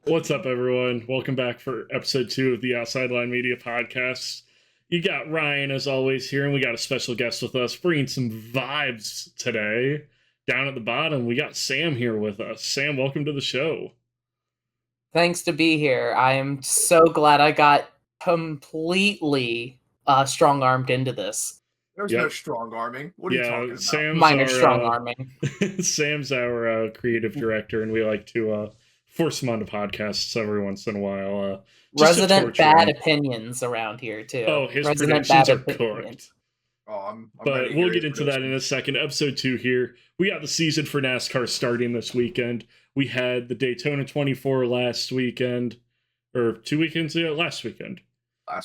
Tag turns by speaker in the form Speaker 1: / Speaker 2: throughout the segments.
Speaker 1: What's up, everyone? Welcome back for episode 2 of the Outside Line Media podcast. You got Ryan, as always, here, and we got a special guest with us, bringing some vibes today. Down at the bottom, we got Sam here with us. Sam, welcome to the show.
Speaker 2: Thanks to be here. I am so glad I got completely strong-armed into this.
Speaker 3: There's no strong arming. What are you talking about?
Speaker 1: Sam's
Speaker 2: Minor strong-arming.
Speaker 1: Sam's our creative director, and we like to force him onto podcasts every once in a while.
Speaker 2: Resident bad opinions around here, too.
Speaker 1: Oh, his
Speaker 2: Resident
Speaker 1: predictions are cooked.
Speaker 3: I'm
Speaker 1: But we'll get into that in a second. Episode 2 here. We got the season for NASCAR starting this weekend. We had the Daytona 24 last weekend, or 2 weekends ago? Last weekend.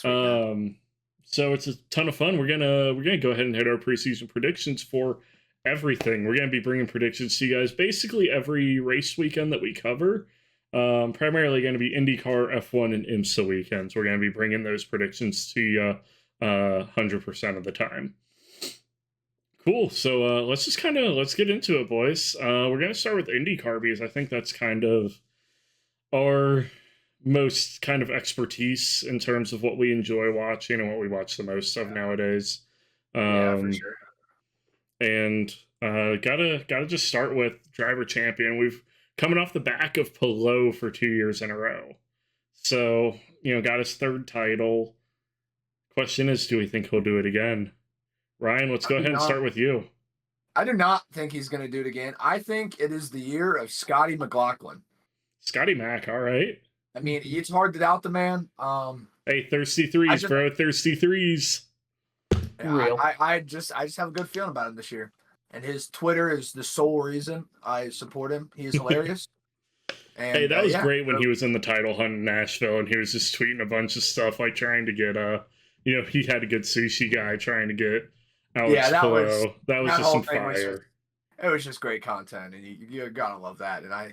Speaker 1: So it's a ton of fun. We're gonna go ahead and hit our preseason predictions for everything. We're gonna be bringing predictions to you guys basically every race weekend that we cover. Primarily going to be IndyCar, F1, and IMSA weekends. We're going to be bringing those predictions to you 100% of the time. Cool. So let's get into it, boys. We're going to start with IndyCar because I think that's kind of our most kind of expertise in terms of what we enjoy watching and what we watch the most of nowadays.
Speaker 3: For sure.
Speaker 1: And gotta just start with driver champion. We've coming off the back of Palou for 2 years in a row. So, got his third title. Question is, do we think he'll do it again? Ryan, let's go ahead and start with you.
Speaker 3: I do not think he's going to do it again. I think it is the year of Scotty McLaughlin.
Speaker 1: Scotty Mac, all right.
Speaker 3: I mean, it's hard to doubt the man.
Speaker 1: Hey, thirsty threes, bro. Thirsty threes.
Speaker 3: Real. I just have a good feeling about him this year. And his Twitter is the sole reason I support him. He is hilarious. And,
Speaker 1: hey, that was great when he was in the title hunt in Nashville, and he was just tweeting a bunch of stuff, like trying to get, he had a good sushi guy trying to get Alex Palou. That was just some fire.
Speaker 3: It was just great content, and you gotta love that. And I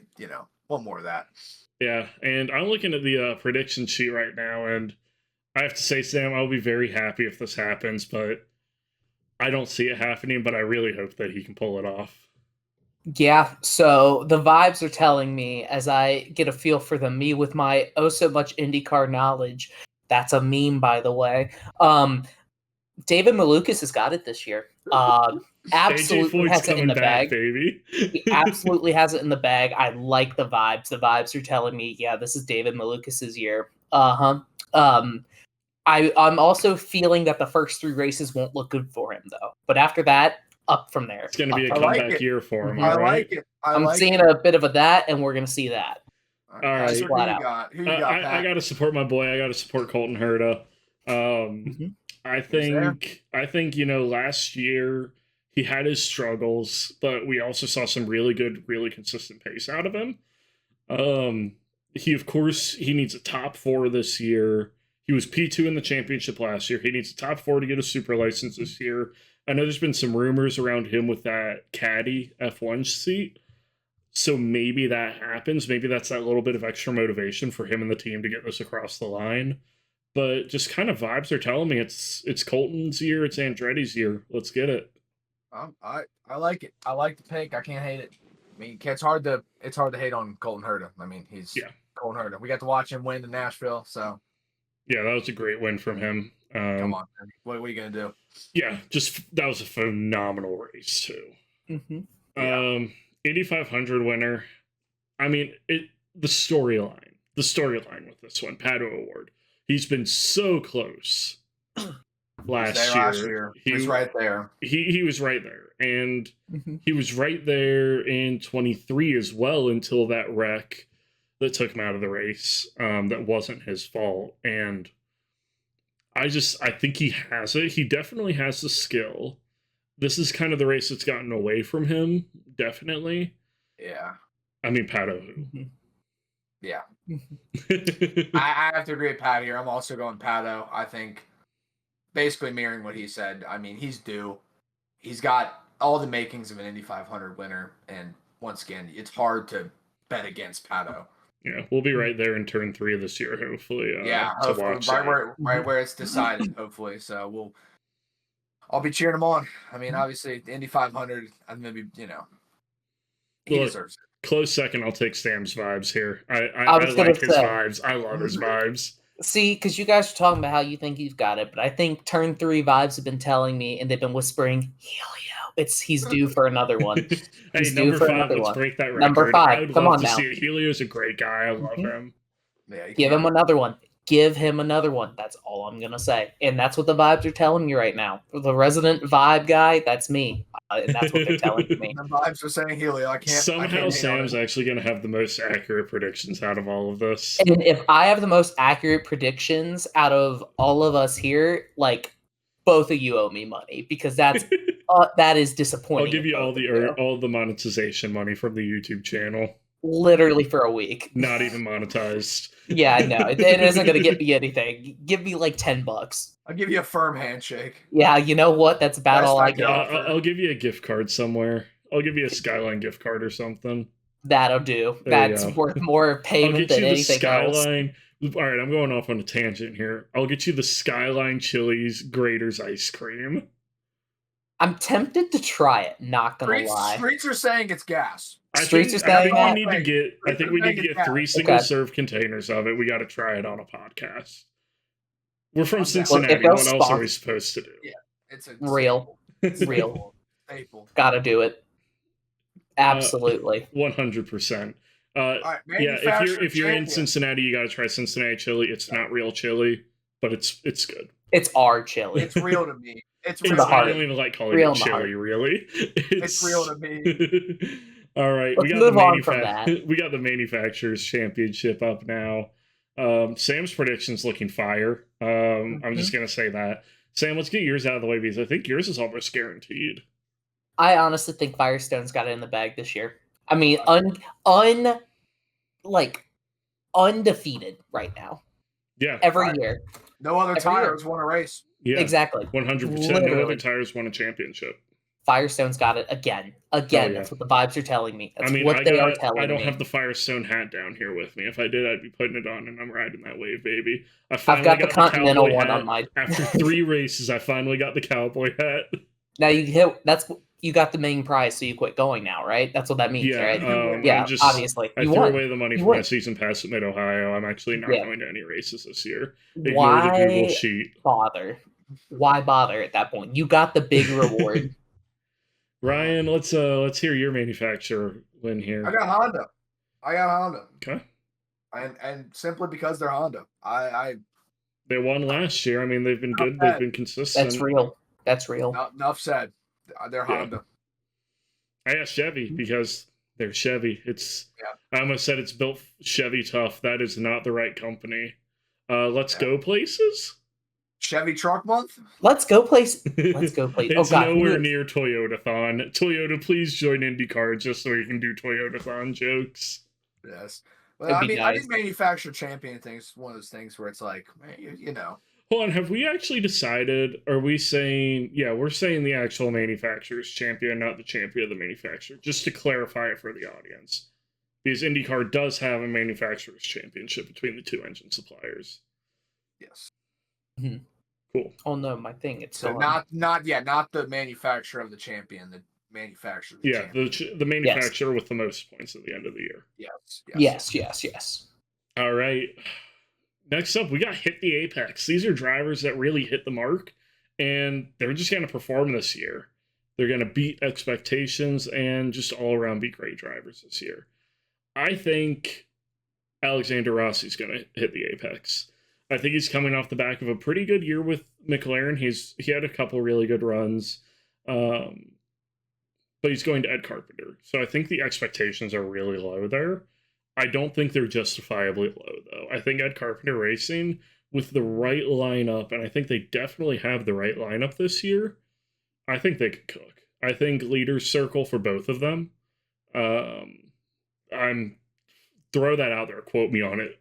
Speaker 3: want more of that.
Speaker 1: Yeah, and I'm looking at the prediction sheet right now, and I have to say, Sam, I'll be very happy if this happens, but I don't see it happening, but I really hope that he can pull it off.
Speaker 2: Yeah, so the vibes are telling me as I get a feel for them, me with my so much IndyCar knowledge. That's a meme, by the way. David Malukas has got it this year. Absolutely has it in the bag. Baby. He absolutely has it in the bag. I like the vibes. The vibes are telling me, yeah, this is David Malukas' year. I'm also feeling that the first 3 races won't look good for him, though. But after that, up from there.
Speaker 1: It's going to be a comeback year for him.
Speaker 3: I like it.
Speaker 2: I'm seeing a bit of that, and we're going to see that.
Speaker 1: All right.
Speaker 3: Who you got?
Speaker 1: I got to support my boy. I got to support Colton Herta. I think last year he had his struggles, but we also saw some really good, really consistent pace out of him. He needs a top 4 this year. He was P2 in the championship last year. He needs a top 4 to get a super license this year. I know there's been some rumors around him with that caddy F1 seat. So maybe that happens. Maybe that's that little bit of extra motivation for him and the team to get this across the line. But just kind of vibes are telling me it's Colton's year. It's Andretti's year. Let's get it.
Speaker 3: I like it. I like the pick. I can't hate it. I mean, it's hard to hate on Colton Herta. I mean, he's Colton Herta. We got to watch him win in Nashville. So
Speaker 1: yeah, that was a greght win from him.
Speaker 3: Come on, man. What are you gonna do?
Speaker 1: Yeah, that was a phenomenal race too.
Speaker 2: Mm-hmm.
Speaker 1: Indy 500 winner. I mean, the storyline with this one, Pato Award. He's been so close. Last year.
Speaker 3: He was right there.
Speaker 1: He was right there, and he was right there in 23 as well until that wreck that took him out of the race. That wasn't his fault, and I think he has it. He definitely has the skill. This is kind of the race that's gotten away from him, definitely.
Speaker 3: Yeah.
Speaker 1: I mean, Pato.
Speaker 3: Yeah. I have to agree with Pat here. I'm also going Pato. I think basically mirroring what he said. I mean, he's due. He's got all the makings of an Indy 500 winner. And once again, it's hard to bet against Pato.
Speaker 1: Yeah, we'll be right there in turn 3 of this year, hopefully.
Speaker 3: Right where it's decided, hopefully. So I'll be cheering him on. I mean, obviously, the Indy 500, I'm maybe, he deserves it.
Speaker 1: Close second, I'll take Sam's vibes here. I
Speaker 2: was gonna
Speaker 1: like his
Speaker 2: say.
Speaker 1: vibes. I love his vibes.
Speaker 2: See, because you guys are talking about how you think you've got it, but I think turn 3 vibes have been telling me, and they've been whispering, Helio. He's due for another one.
Speaker 1: Hey,
Speaker 2: He's due
Speaker 1: number
Speaker 2: for
Speaker 1: 5,
Speaker 2: another
Speaker 1: let's
Speaker 2: one.
Speaker 1: break that record.
Speaker 2: Number 5,
Speaker 1: I would
Speaker 2: come
Speaker 1: love
Speaker 2: on
Speaker 1: to
Speaker 2: now.
Speaker 1: see it. Helio's a great guy. I love
Speaker 2: Mhm.
Speaker 1: him.
Speaker 3: Yeah,
Speaker 2: Give him another one. Give him another one. That's all I'm gonna say, and that's what the vibes are telling me right now. The resident vibe guy, that's me, and that's what they're telling me.
Speaker 3: The vibes are saying Helio. I can't.
Speaker 1: Somehow Sam's actually going to have the most accurate predictions out of all of this.
Speaker 2: And if I have the most accurate predictions out of all of us here, like both of you owe me money because that is disappointing.
Speaker 1: I'll give you all the monetization money from the YouTube channel.
Speaker 2: Literally for a week.
Speaker 1: Not even monetized.
Speaker 2: Yeah, I know. It isn't going to get me anything. Give me like $10.
Speaker 3: I'll give you a firm handshake.
Speaker 2: Yeah, you know what? That's about all I get.
Speaker 1: I'll give you a gift card somewhere. I'll give you a Skyline gift card or something.
Speaker 2: That'll do. That's worth more payment than anything else.
Speaker 1: All right, I'm going off on a tangent here. I'll get you the Skyline Chili's Grater's ice cream.
Speaker 2: I'm tempted to try it, not gonna lie.
Speaker 3: Streets are saying it's gas.
Speaker 1: I think we need to get 3 single-serve containers of it. We got to try it on a podcast. We're from Cincinnati. What else are we supposed to do?
Speaker 3: Yeah, it's a
Speaker 2: real.
Speaker 3: Staple.
Speaker 2: Gotta do it. Absolutely.
Speaker 1: 100%.
Speaker 3: Right,
Speaker 1: if you're in Cincinnati, you got to try Cincinnati chili. It's not real chili, but it's good.
Speaker 2: It's our chili.
Speaker 3: It's real to me. It's
Speaker 2: real.
Speaker 1: I don't even like calling it chili, really.
Speaker 3: It's real to me.
Speaker 1: All right,
Speaker 2: we got
Speaker 1: the manufacturers championship up now. Sam's prediction's looking fire. I'm just gonna say that. Sam, let's get yours out of the way because I think yours is almost guaranteed.
Speaker 2: I honestly think Firestone's got it in the bag this year. I mean, undefeated right now.
Speaker 1: Yeah,
Speaker 2: every year.
Speaker 3: No other tires won a race.
Speaker 1: Yeah,
Speaker 2: exactly.
Speaker 1: 100%. No other tires won a championship.
Speaker 2: Firestone's got it again. That's what the vibes are telling me. That's what they are telling me.
Speaker 1: I don't have the Firestone hat down here with me. If I did, I'd be putting it on, and I'm riding that wave, baby.
Speaker 2: I've got the Continental one on my.
Speaker 1: After 3 races, I finally got the cowboy hat.
Speaker 2: Now you got the main prize, so you quit going now, right? That's what that means, right? Obviously.
Speaker 1: I threw away the money for my season pass at Mid-Ohio. I'm actually not going to any races this year. Ignore the Google sheet.
Speaker 2: Why bother at that point? You got the big reward.
Speaker 1: Ryan, let's hear your manufacturer win here.
Speaker 3: I got Honda.
Speaker 1: Okay.
Speaker 3: And simply because they're Honda.
Speaker 1: They won last year. I mean, they've been good. They've been consistent.
Speaker 2: That's real.
Speaker 3: Enough said. They're Honda.
Speaker 1: I asked Chevy because they're Chevy. I almost said it's built Chevy tough. That is not the right company. Let's go places.
Speaker 3: Chevy Truck Month.
Speaker 2: Let's go place. It's
Speaker 1: nowhere near Toyota-thon. Toyota, please join IndyCar just so we can do Toyota-thon jokes.
Speaker 3: Yes. Well, I think manufacturer champion things is one of those things where it's like, you know.
Speaker 1: Hold on, have we actually decided? Are we saying? Yeah, we're saying the actual manufacturer's champion, not the champion of the manufacturer. Just to clarify it for the audience, because IndyCar does have a manufacturer's championship between the 2 engine suppliers.
Speaker 3: Yes.
Speaker 2: Mm-hmm.
Speaker 1: Cool.
Speaker 2: Oh no, my thing. It's
Speaker 3: so not the manufacturer of the champion. The manufacturer. Of the champion.
Speaker 1: The manufacturer with the most points at the end of the year.
Speaker 2: Yes.
Speaker 1: All right. Next up, we got Hit the Apex. These are drivers that really hit the mark, and they're just going to perform this year. They're going to beat expectations and just all around be great drivers this year. I think Alexander Rossi's going to hit the Apex. I think he's coming off the back of a pretty good year with McLaren. He had a couple really good runs, but he's going to Ed Carpenter. So I think the expectations are really low there. I don't think they're justifiably low, though. I think Ed Carpenter Racing, with the right lineup, and I think they definitely have the right lineup this year, I think they could cook. I think leaders circle for both of them. I'm throw that out there. Quote me on it.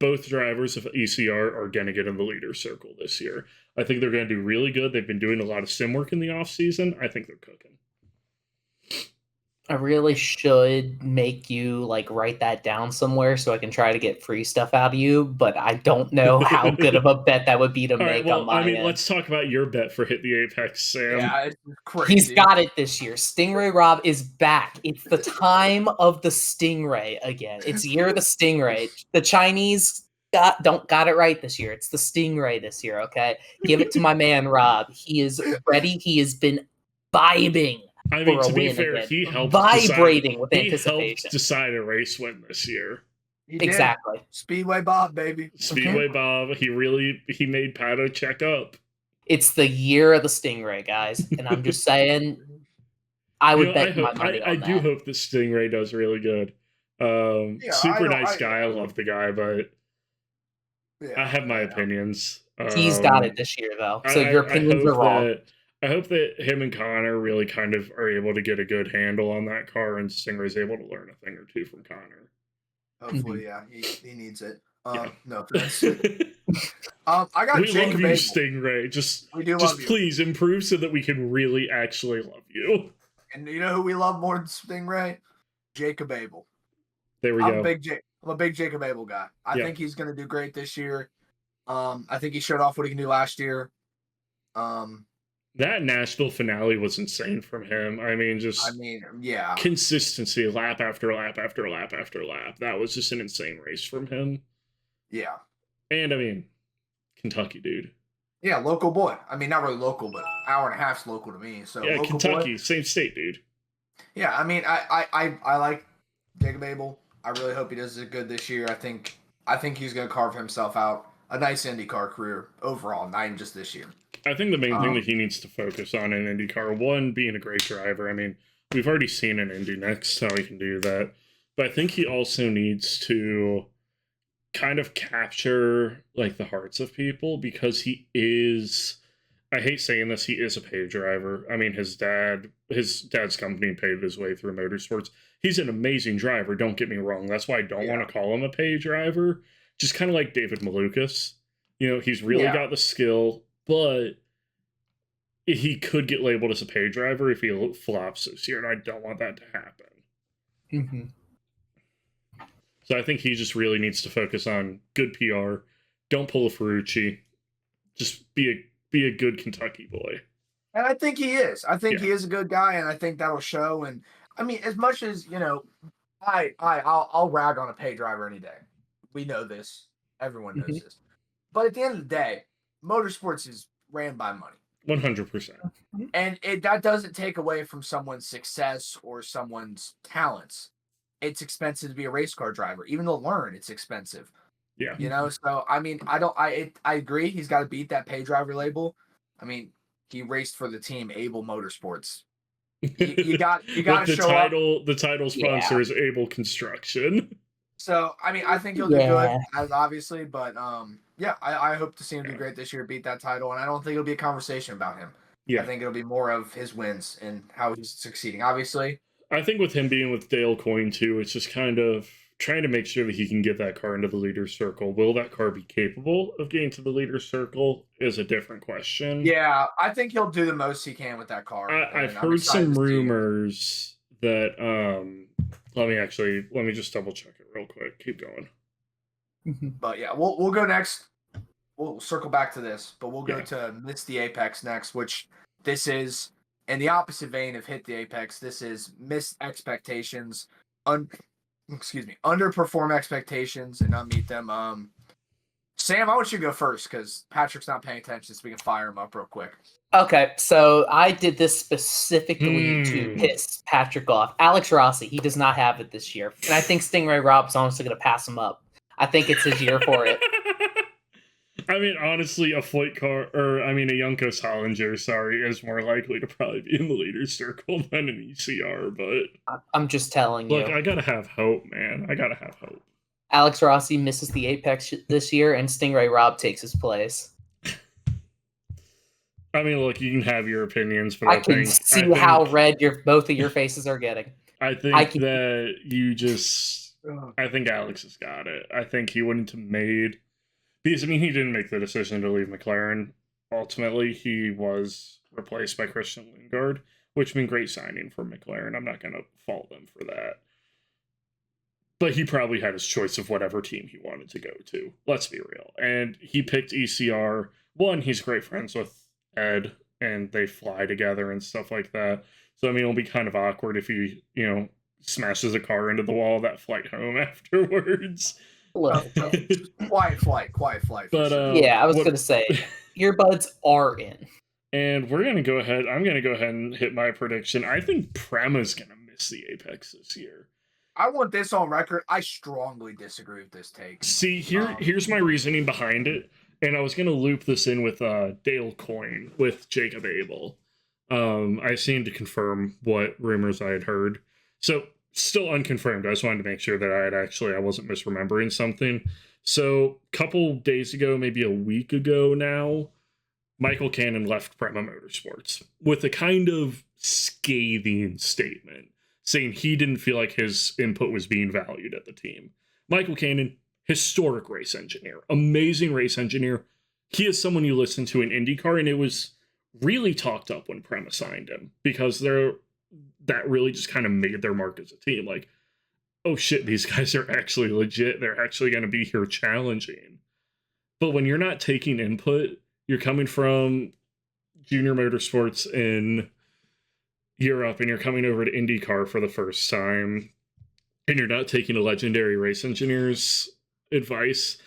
Speaker 1: Both drivers of ECR are going to get in the leaders circle this year. I think they're going to do really good. They've been doing a lot of sim work in the off season. I think they're cooking.
Speaker 2: I really should make you like write that down somewhere so I can try to get free stuff out of you, but I don't know how good of a bet that would be to
Speaker 1: All right,
Speaker 2: make
Speaker 1: well,
Speaker 2: on my end.
Speaker 1: let's talk about your bet for Hit the Apex, Sam.
Speaker 3: Yeah, it's crazy.
Speaker 2: He's got it this year. Stingray Rob is back. It's the time of the Stingray again. It's year of the Stingray. The Chinese got it right this year. It's the Stingray this year, okay? Give it to my man Rob. He is ready. He has been vibing.
Speaker 1: I mean,
Speaker 2: for a
Speaker 1: to be
Speaker 2: win
Speaker 1: fair,
Speaker 2: again.
Speaker 1: he helped
Speaker 2: Vibrating with
Speaker 1: he
Speaker 2: anticipation.
Speaker 1: helped decide a race win this year.
Speaker 3: He did.
Speaker 2: Exactly.
Speaker 3: Speedway Bob, baby.
Speaker 1: Speedway Bob, he made Pato check up.
Speaker 2: It's the year of the Stingray, guys, and I'm just saying, I would bet my money on
Speaker 1: I
Speaker 2: that.
Speaker 1: do hope the Stingray does really good. Super nice guy. I love the guy, but I have my opinions.
Speaker 2: He's got it this year, though. So your opinions are wrong.
Speaker 1: I hope that him and Connor really kind of are able to get a good handle on that car, and Stingray's able to learn a thing or two from Connor.
Speaker 3: Hopefully, yeah, he needs it.
Speaker 1: Yeah.
Speaker 3: No offense. I got
Speaker 1: we
Speaker 3: Jacob
Speaker 1: love you,
Speaker 3: Abel.
Speaker 1: Stingray. Just
Speaker 3: love you.
Speaker 1: Please improve so that we can really actually love you.
Speaker 3: And you know who we love more than Stingray? Jacob Abel.
Speaker 1: There we
Speaker 3: go. I'm a big Jacob Abel guy. I think he's going to do great this year. I think he showed off what he can do last year.
Speaker 1: That Nashville finale was insane from him.
Speaker 3: Yeah.
Speaker 1: Consistency, lap after lap after lap after lap. That was just an insane race from him.
Speaker 3: Yeah.
Speaker 1: And Kentucky, dude.
Speaker 3: Yeah, local boy. Not really local, but hour and a half's local to me. So
Speaker 1: yeah, Kentucky, boy. Same state, dude.
Speaker 3: Yeah, I like Jacob Abel. I really hope he does it good this year. I think he's going to carve himself out a nice IndyCar career overall, not even just this year.
Speaker 1: I think the main thing that he needs to focus on in IndyCar, one, being a great driver. We've already seen in Indy next how he can do that. But I think he also needs to kind of capture like the hearts of people, because he is, I hate saying this, he is a paid driver. His dad's company paved his way through motorsports. He's an amazing driver, don't get me wrong. That's why I don't want to call him a paid driver. Just kind of like David Malukas. He's really got the skill, but he could get labeled as a paid driver if he flops this year, and I don't want that to happen.
Speaker 2: Mm-hmm.
Speaker 1: So I think he just really needs to focus on good PR. Don't pull a Ferrucci. Just be a good Kentucky boy.
Speaker 3: And I think he is. I think he is a good guy, and I think that'll show. And as much as I'll rag on a pay driver any day. We know this. Everyone knows this. But at the end of the day, motorsports is ran by money.
Speaker 1: 100%.
Speaker 3: And that doesn't take away from someone's success or someone's talents. It's expensive to be a race car driver. Even to learn, it's expensive.
Speaker 1: Yeah.
Speaker 3: So I agree. He's got to beat that pay driver label. He raced for the team Able Motorsports. You got to show up.
Speaker 1: The title sponsor is Able Construction.
Speaker 3: So I think he'll do good, as obviously, but I hope to see him do great this year, beat that title, and I don't think it'll be a conversation about him. Yeah. I think it'll be more of his wins and how he's succeeding. Obviously,
Speaker 1: I think with him being with Dale Coyne too, it's just kind of trying to make sure that he can get that car into the leader's circle. Will that car be capable of getting to the leader's circle is a different question.
Speaker 3: Yeah, I think he'll do the most he can with that car.
Speaker 1: I've heard some rumors that let me just double check it real quick. Keep going.
Speaker 3: But yeah, we'll go next. We'll circle back to this, but we'll go to Miss the Apex next, which this is in the opposite vein of Hit the Apex. This is missed expectations, underperform expectations and not meet them. Sam, I want you to go first because Patrick's not paying attention, so we can fire him up real quick.
Speaker 2: Okay, so I did this specifically to piss Patrick off. Alex Rossi, he does not have it this year. And I think Stingray Rob's honestly going to pass him up. I think it's his year for it.
Speaker 1: Honestly, a flight car, or a Yunko Salinger, is more likely to probably be in the leader's circle than an ECR, but...
Speaker 2: I'm just telling you.
Speaker 1: Look, I gotta have hope, man. I gotta have hope.
Speaker 2: Alex Rossi misses the Apex this year, and Stingray Rob takes his place.
Speaker 1: Look, you can have your opinions, but
Speaker 2: I can see how red both of your faces are getting.
Speaker 1: I think that you just... I think Alex has got it. I think he wouldn't have made... Because, he didn't make the decision to leave McLaren. Ultimately, he was replaced by Christian Lundgaard, which been great signing for McLaren. I'm not going to fault them for that. But he probably had his choice of whatever team he wanted to go to. Let's be real. And he picked ECR. One, he's great friends with Ed, and they fly together and stuff like that. So, I mean, it'll be kind of awkward if he, smashes a car into the wall that flight home afterwards.
Speaker 3: Quiet flight.
Speaker 1: But
Speaker 2: I was going to say, earbuds are in.
Speaker 1: And we're going to go ahead. I'm going to go ahead and hit my prediction. I think Prema's going to miss the Apex this year.
Speaker 3: I want this on record. I strongly disagree with this take.
Speaker 1: See, here's my reasoning behind it. And I was going to loop this in with Dale Coyne with Jacob Abel. I seemed to confirm what rumors I had heard. So, still unconfirmed. I just wanted to make sure that I wasn't misremembering something. So, a couple days ago, maybe a week ago now, Michael Cannon left Prema Motorsports with a kind of scathing statement, saying he didn't feel like his input was being valued at the team. Michael Cannon, historic race engineer, amazing race engineer. He is someone you listen to in IndyCar, and it was really talked up when Prema signed him, because that really just kind of made their mark as a team. Like, oh shit, these guys are actually legit. They're actually going to be here challenging. But when you're not taking input, you're coming from junior motorsports in Europe, and you're coming over to IndyCar for the first time, and you're not taking a legendary race engineer's advice,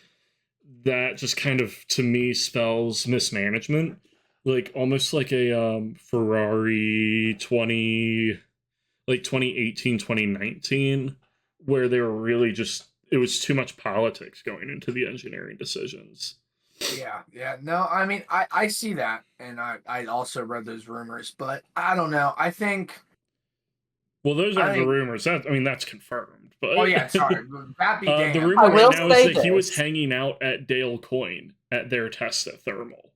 Speaker 1: that just kind of, to me, spells mismanagement. Like, almost like a Ferrari 2018, 2019, where they were really just, it was too much politics going into the engineering decisions.
Speaker 3: Yeah. No, I mean, I see that, and I also read those rumors, but I don't know. I think...
Speaker 1: Well, those aren't the rumors. That's confirmed. But
Speaker 3: oh, yeah, sorry. That be damned.
Speaker 1: The rumor right now is that he was hanging out at Dale Coyne at their test at Thermal.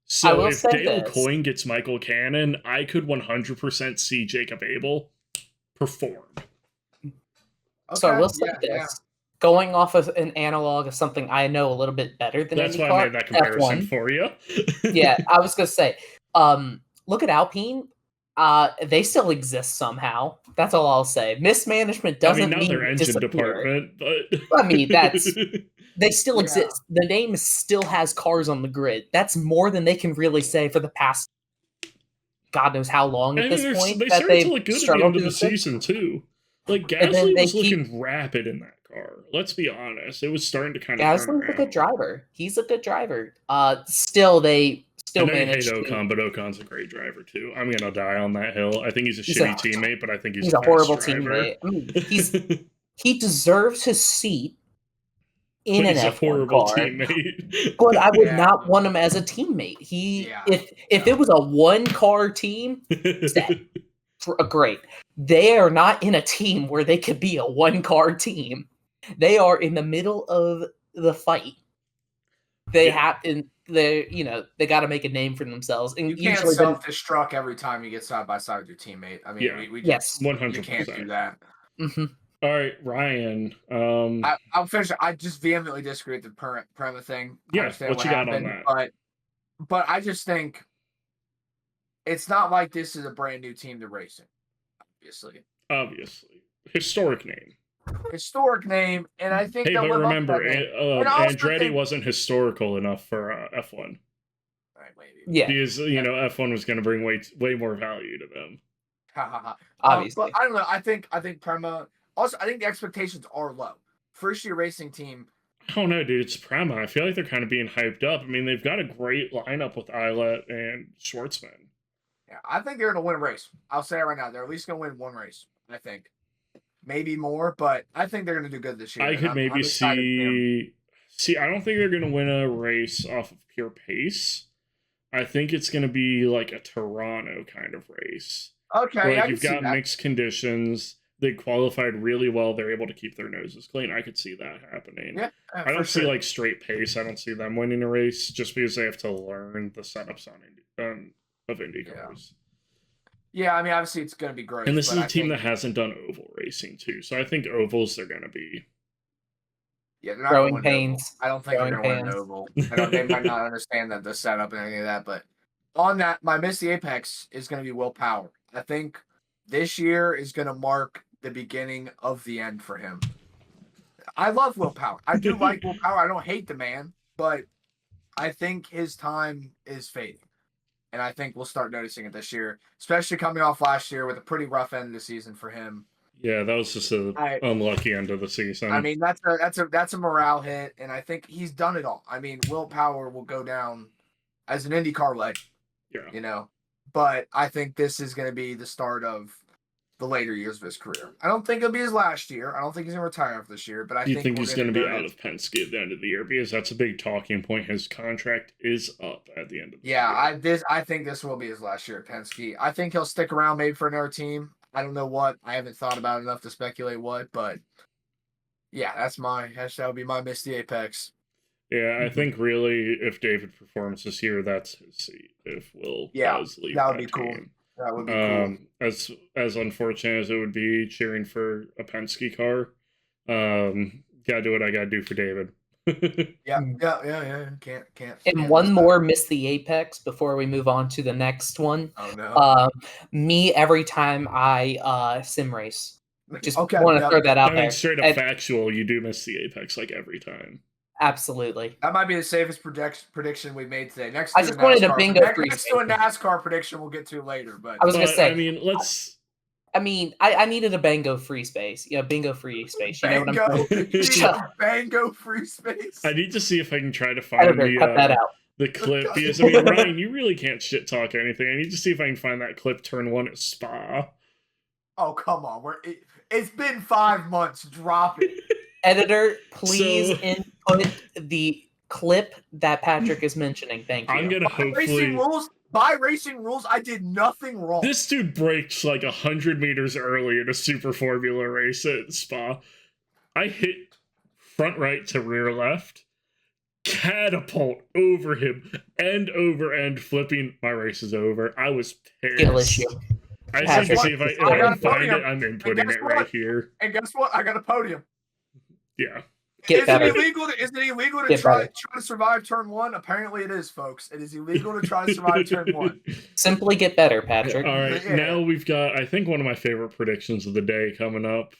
Speaker 1: So if Dale Coyne gets Michael Cannon, I could 100% see Jacob Abel perform.
Speaker 2: Okay, so I will say this. Yeah. Going off of an analog of something I know a little bit better than
Speaker 1: That's
Speaker 2: IndyCar,
Speaker 1: why I made that comparison
Speaker 2: F1.
Speaker 1: for you.
Speaker 2: Yeah, I was going to say, look at Alpine. They still exist somehow. That's all I'll say. Mismanagement doesn't mean
Speaker 1: their engine department, but
Speaker 2: I mean, they still exist. The name still has cars on the grid. That's more than they can really say for the past God knows how long at this point.
Speaker 1: They started to look good at the end of the season too. Like, Gasly was looking rapid in that car. Let's be honest. It was starting to kind of
Speaker 2: Gasly's a good driver. He's a good driver. Still managed.
Speaker 1: I hate Ocon, but Ocon's a great driver too. I'm gonna die on that hill. I think he's a shitty teammate, but I think he's a horrible teammate.
Speaker 2: I mean, he deserves his seat in an F1 car.
Speaker 1: Horrible teammate.
Speaker 2: But I would not want him as a teammate. If it was a one-car team, great. They are not in a team where they could be a one-car team. They are in the middle of the fight. They got to make a name for themselves. And
Speaker 3: you can't self-destruct every time you get side by side with your teammate. I mean, we just
Speaker 1: 100%.
Speaker 3: You can't do that.
Speaker 2: Mm-hmm.
Speaker 1: All right, Ryan.
Speaker 3: I'll finish. I just vehemently disagree with the Prema thing.
Speaker 1: Yeah, what you got on that?
Speaker 3: But I just think it's not like this is a brand new team to racing.
Speaker 1: Obviously, historic name, and I think. Hey, but remember, Andretti wasn't historical enough for F1.
Speaker 3: Right, maybe.
Speaker 2: Yeah,
Speaker 1: because F1 was going to bring way more value to them.
Speaker 2: Obviously,
Speaker 3: but I don't know. I think Prema. Also, I think the expectations are low. First year racing team.
Speaker 1: I don't know, dude. It's Prema. I feel like they're kind of being hyped up. I mean, they've got a great lineup with Eilert and Schwartzman.
Speaker 3: Yeah, I think they're going to win a race. I'll say it right now. They're at least going to win one race. I think. Maybe more, but I think they're going to do good this year.
Speaker 1: I could maybe see. I don't think they're going to win a race off of pure pace. I think it's going to be like a Toronto kind of race.
Speaker 3: Okay,
Speaker 1: you've got mixed conditions. They qualified really well. They're able to keep their noses clean. I could see that happening.
Speaker 3: Yeah,
Speaker 1: I don't see like straight pace. I don't see them winning a race just because they have to learn the setups of IndyCars.
Speaker 3: Yeah, I mean, obviously it's going to be great.
Speaker 1: And this is a team that hasn't done oval racing too, so I think ovals are going to be.
Speaker 3: Yeah, they're not growing pains. I don't think they're going to win an oval. They might not understand the setup and anything of that, but on that, my Miss the Apex is going to be Will Power. I think this year is going to mark the beginning of the end for him. I love Will Power. I do like Will Power. I don't hate the man, but I think his time is fading. And I think we'll start noticing it this year, especially coming off last year with a pretty rough end of the season for him.
Speaker 1: Yeah, that was just an unlucky end of the season.
Speaker 3: I mean, that's a morale hit, and I think he's done it all. I mean, Will Power will go down as an IndyCar legend.
Speaker 1: Yeah.
Speaker 3: But I think this is going to be the start of the later years of his career. I don't think it'll be his last year. I don't think he's going to retire after this year, but I
Speaker 1: think he's going to be out of Penske at the end of the year, because that's a big talking point. His contract is up at the end of the year.
Speaker 3: I think this will be his last year at Penske. I think he'll stick around maybe for another team. I don't know what. I haven't thought about it enough to speculate what, but yeah, that would be my Miss the Apex.
Speaker 1: Yeah, I think really if David performs this year, that's his seat. If Will does leave,
Speaker 3: that would be cool. That would be cool.
Speaker 1: As unfortunate as it would be cheering for a Penske car, gotta do what I gotta do for David.
Speaker 3: Yeah. Can't.
Speaker 2: And one more Miss the Apex before we move on to the next one.
Speaker 3: Oh no.
Speaker 2: Me every time I sim race. Just want to throw that out there.
Speaker 1: Straight up factual, you do miss the Apex like every time.
Speaker 2: Absolutely.
Speaker 3: That might be the safest prediction we made today.
Speaker 2: I just wanted a bingo free
Speaker 3: space. Next to a NASCAR prediction we'll get to later. But
Speaker 2: I was going to say.
Speaker 3: I
Speaker 2: I needed a bingo free space. Bingo free space. You know what I'm saying?
Speaker 3: Bingo free space.
Speaker 1: I need to see if I can try to find the clip. Because, Ryan, you really can't shit talk anything. I need to see if I can find that clip turn 1 at Spa.
Speaker 3: Oh, come on. It's been 5 months. Drop it.
Speaker 2: Editor, please input the clip that Patrick is mentioning. Thank you.
Speaker 1: I'm going to hopefully...
Speaker 3: By racing rules, I did nothing wrong.
Speaker 1: This dude brakes like 100 meters early in a Super Formula race at Spa. I hit front right to rear left, catapult over him, end over end, flipping. My race is over. I was pissed.
Speaker 2: Skill issue.
Speaker 1: I just need to see if I can find it. I'm inputting it right here.
Speaker 3: And guess what? I got a podium.
Speaker 1: Yeah.
Speaker 3: Is it illegal to try to survive turn 1? Apparently it is, folks. It is illegal to try to survive turn 1.
Speaker 2: Simply get better, Patrick.
Speaker 1: All right. Now we've got, I think, one of my favorite predictions of the day coming up.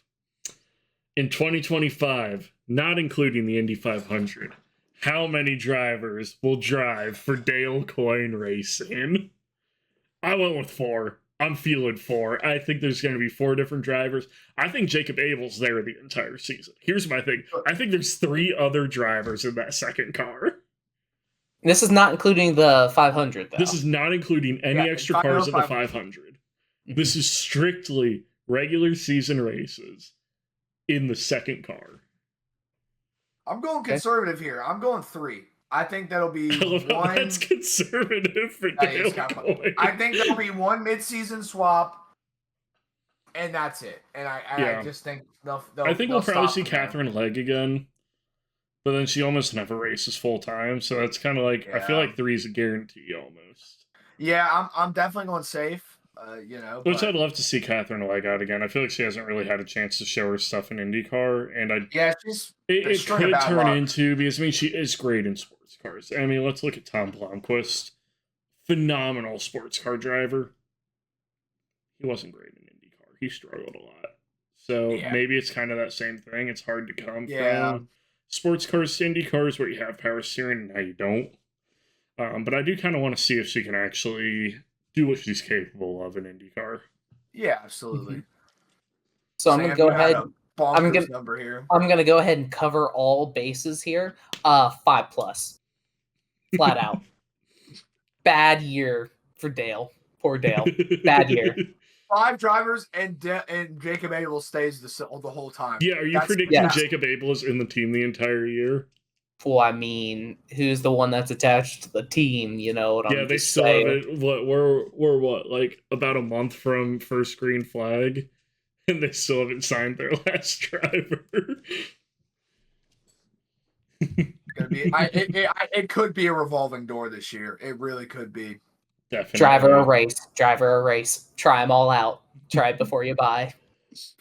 Speaker 1: In 2025, not including the Indy 500, how many drivers will drive for Dale Coyne Racing? I went with 4. I'm feeling 4. I think there's going to be 4 different drivers. I think Jacob Abel's there the entire season. Here's my thing. I think there's 3 other drivers in that second car.
Speaker 2: This is not including the 500, though.
Speaker 1: This is not including any extra cars at the 500. This is strictly regular season races in the second car.
Speaker 3: I'm going conservative here. I'm going 3. I think that'll be one.
Speaker 1: That's conservative for Dale Coyne.
Speaker 3: I think there'll be one mid-season swap, and that's it. And I just think they'll
Speaker 1: I think we'll probably see Catherine Legg again, but then she almost never races full time. So that's kind of like I feel like 3 is a guarantee almost.
Speaker 3: Yeah, I'm definitely going safe.
Speaker 1: Which I'd love to see Catherine Legg out again. I feel like she hasn't really had a chance to show her stuff in IndyCar, and it could turn into, because she is great in sports cars. I mean, let's look at Tom Blomqvist, phenomenal sports car driver. He wasn't great in IndyCar. He struggled a lot. So maybe it's kind of that same thing. It's hard to come from sports cars to IndyCars where you have power steering and now you don't. But I do kind of want to see if she can actually do what she's capable of in IndyCar.
Speaker 3: Yeah, absolutely.
Speaker 2: So I'm gonna go ahead. I'm gonna go ahead and cover all bases here. 5+, flat out. Bad year for Dale. Poor Dale. Bad year.
Speaker 3: 5 drivers and Jacob Abel stays the whole time.
Speaker 1: Yeah, are you predicting Jacob Abel is in the team the entire year?
Speaker 2: Well, I mean, who's the one that's attached to the team? You know what I'm saying? Yeah, they still have it.
Speaker 1: We're what, like about a month from first green flag, and they still haven't signed their last driver.
Speaker 3: It could be a revolving door this year. It really could be.
Speaker 2: Definitely. Driver or race. Try them all out. Try it before you buy.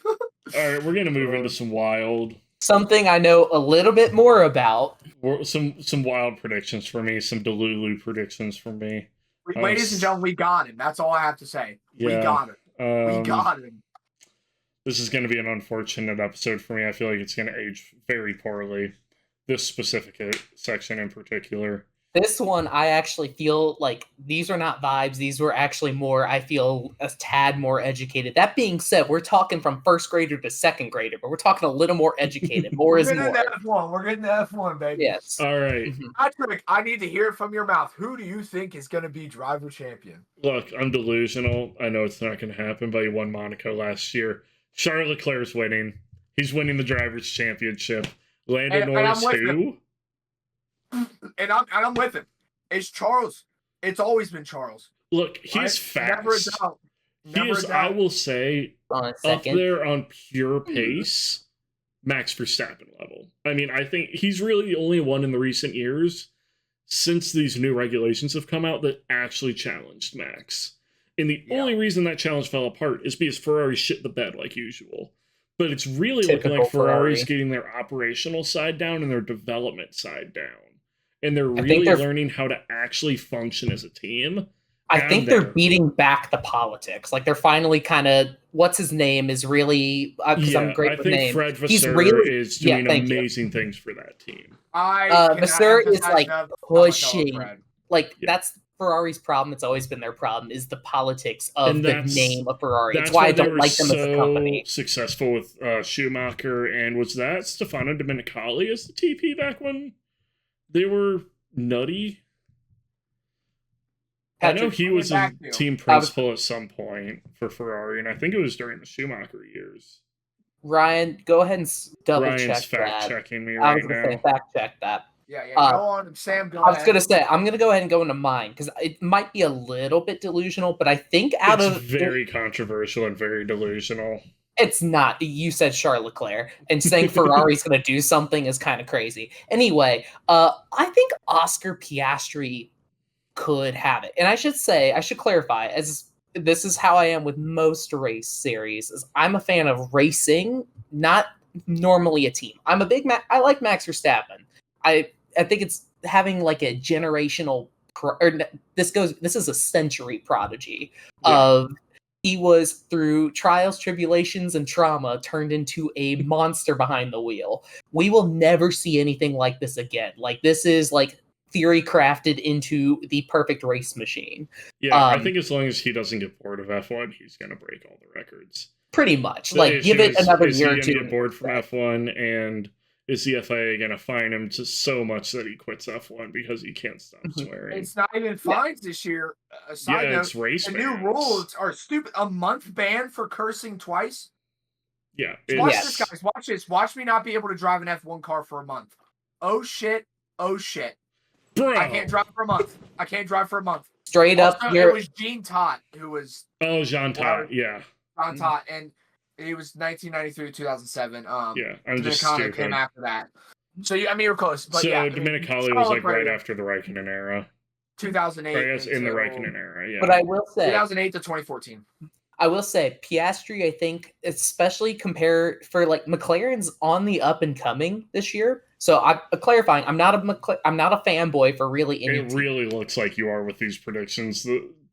Speaker 1: All right, we're gonna move into some wild.
Speaker 2: Something I know a little bit more about.
Speaker 1: Some wild predictions for me, some Delulu predictions for me.
Speaker 3: Ladies and gentlemen, we got him. That's all I have to say.
Speaker 1: Yeah,
Speaker 3: we got him. We got him.
Speaker 1: This is going to be an unfortunate episode for me. I feel like it's going to age very poorly. This specific section in particular.
Speaker 2: This one, I actually feel like these are not vibes. These were actually more, I feel, a tad more educated. That being said, we're talking from first grader to second grader, but we're talking a little more educated. More is more.
Speaker 3: We're getting to F1, baby.
Speaker 2: Yes.
Speaker 1: All right.
Speaker 3: Patrick, I need to hear it from your mouth. Who do you think is going to be driver champion?
Speaker 1: Look, I'm delusional. I know it's not going to happen, but he won Monaco last year. Charles Leclerc's winning. He's winning the Drivers' Championship. Lando Norris, who?
Speaker 3: And I'm with him. It's Charles. It's always been Charles.
Speaker 1: Look, he's fast.
Speaker 3: Never a doubt.
Speaker 1: He is, I will say, up there on pure pace, Max Verstappen level. I mean, I think he's really the only one in the recent years, since these new regulations have come out, that actually challenged Max. And the only reason that challenge fell apart is because Ferrari shit the bed like usual. But it's really looking like Ferrari's getting their operational side down and their development side down. And they're really learning how to actually function as a team.
Speaker 2: I think they're beating back the politics. Like, they're finally kind of, what's his name is really, because I'm great with names.
Speaker 1: Fred Vasseur is doing amazing things for that team.
Speaker 2: Vasseur is like pushing, like that's Ferrari's problem. It's always been their problem, is the politics of the name of Ferrari. It's why I don't like them as a company.
Speaker 1: Successful with Schumacher, and was that Stefano Domenicali as the TP back when they were nutty? Patrick, I know he was a team principal at some point for Ferrari, and I think it was during the Schumacher years.
Speaker 2: Ryan, go ahead and double check that.
Speaker 1: Ryan's fact-checking me right now.
Speaker 2: Say, fact check that.
Speaker 3: Yeah, go on, Sam. Go ahead.
Speaker 2: I was going to say, I'm going to go ahead and go into mine, because it might be a little bit delusional, but I think
Speaker 1: it's very controversial and very delusional.
Speaker 2: It's not. You said Charles Leclerc, and saying Ferrari's going to do something is kind of crazy. Anyway, I think Oscar Piastri could have it. And I should clarify, as this is how I am with most race series, is I'm a fan of racing, not normally a team. I'm a big I like Max Verstappen. I think it's having like a generational this is a century prodigy of he was, through trials, tribulations, and trauma, turned into a monster behind the wheel. We will never see anything like this again. Like, this is like theory crafted into the perfect race machine.
Speaker 1: Yeah, I think as long as he doesn't get bored of F1, he's going to break all the records.
Speaker 2: Pretty much. Like, give it another year or two.
Speaker 1: Is he going to get bored from F1, and is the FIA going to fine him just so much that he quits F1 because he can't stop swearing?
Speaker 3: It's not even fines this year. Side note,
Speaker 1: it's race
Speaker 3: the
Speaker 1: bans.
Speaker 3: new rules are stupid. A month ban for cursing twice?
Speaker 1: Yeah.
Speaker 3: Watch this, guys. Watch this. Watch me not be able to drive an F1 car for a month. Oh, shit. Oh, shit.
Speaker 1: Bro.
Speaker 3: I can't drive for a month.
Speaker 2: Straight
Speaker 3: also,
Speaker 2: up.
Speaker 3: It was Jean Todt who was...
Speaker 1: Oh, Jean Todt, yeah.
Speaker 3: Jean Todt, and it was 1993 to 2007.
Speaker 1: Yeah, I'm just stupid.
Speaker 3: Came after that. So, you're close. But
Speaker 1: Domenicali was like right after the Raikkonen era.
Speaker 3: 2008.
Speaker 1: I guess in the Raikkonen era, yeah.
Speaker 2: But I will say...
Speaker 3: 2008 to 2014.
Speaker 2: I will say, Piastri, I think, especially compared for like McLaren's on the up and coming this year. So I'm clarifying, I'm not a fanboy for really any.
Speaker 1: It really looks like you are with these predictions.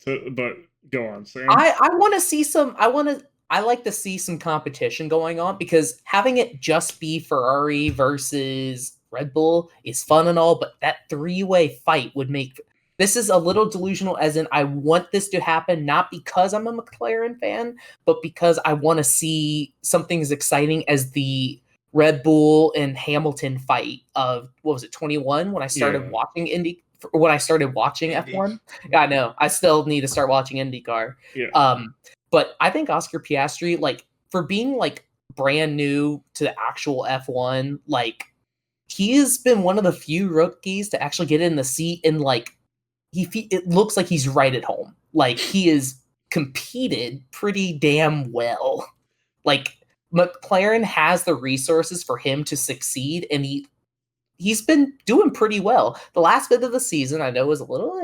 Speaker 1: But go on, Sam.
Speaker 2: I want to see some. I like to see some competition going on, because having it just be Ferrari versus Red Bull is fun and all, but that three-way fight would make. This is a little delusional, as in I want this to happen, not because I'm a McLaren fan, but because I want to see something as exciting as the Red Bull and Hamilton fight of, what was it, 21, when I started watching F1. Yeah, I know. I still need to start watching IndyCar.
Speaker 1: Yeah.
Speaker 2: But I think Oscar Piastri, like, for being like brand new to the actual F1, like, he has been one of the few rookies to actually get in the seat, and like, it looks like he's right at home. Like, he is competed pretty damn well. Like, McLaren has the resources for him to succeed, and he's been doing pretty well. The last bit of the season, I know, was a little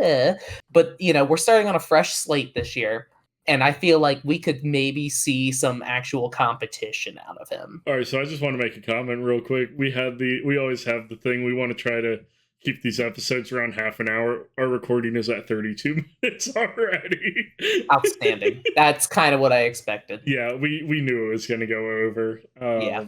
Speaker 2: but we're starting on a fresh slate this year, and I feel like we could maybe see some actual competition out of him.
Speaker 1: All right, so I just want to make a comment real quick. We always have the thing, we want to try to keep these episodes around half an hour. Our recording is at 32 minutes already.
Speaker 2: Outstanding. That's kind of what I expected.
Speaker 1: Yeah, we knew it was going to go over.
Speaker 2: Yeah.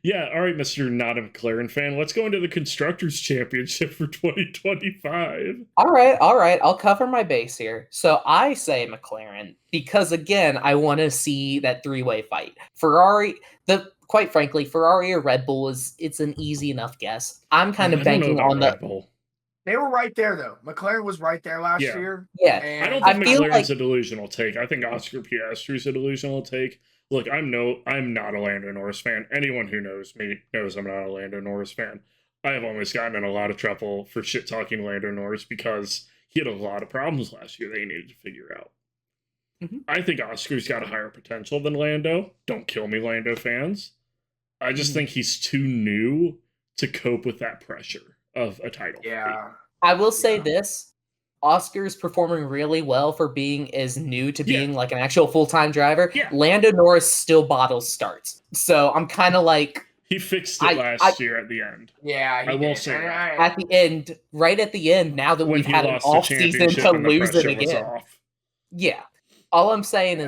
Speaker 1: Yeah, all right, Mr. Not a McLaren fan. Let's go into the Constructors' Championship for 2025.
Speaker 2: All right. I'll cover my base here. So I say McLaren because, again, I want to see that three-way fight. Quite frankly, Ferrari or Red Bull it's an easy enough guess. I'm kind of banking on
Speaker 1: Red Bull.
Speaker 3: They were right there, though. McLaren was right there last year.
Speaker 2: Yeah.
Speaker 1: I don't think McLaren's a delusional take. I think Oscar Piastri's a delusional take. Look, I'm not a Lando Norris fan. Anyone who knows me knows I'm not a Lando Norris fan. I have always gotten in a lot of trouble for shit-talking Lando Norris because he had a lot of problems last year that he needed to figure out. Mm-hmm. I think Oscar's got a higher potential than Lando. Don't kill me, Lando fans. I just think he's too new to cope with that pressure of a title.
Speaker 3: Yeah.
Speaker 2: I will say this. Oscar's performing really well for being as new to being like an actual full-time driver.
Speaker 1: Yeah.
Speaker 2: Lando Norris still bottles starts. So I'm kind of like...
Speaker 1: He fixed it last year at the end.
Speaker 3: Yeah,
Speaker 1: I will say that.
Speaker 2: At the end, right at the end, now that we've had an off-season to lose it again. Yeah. All I'm saying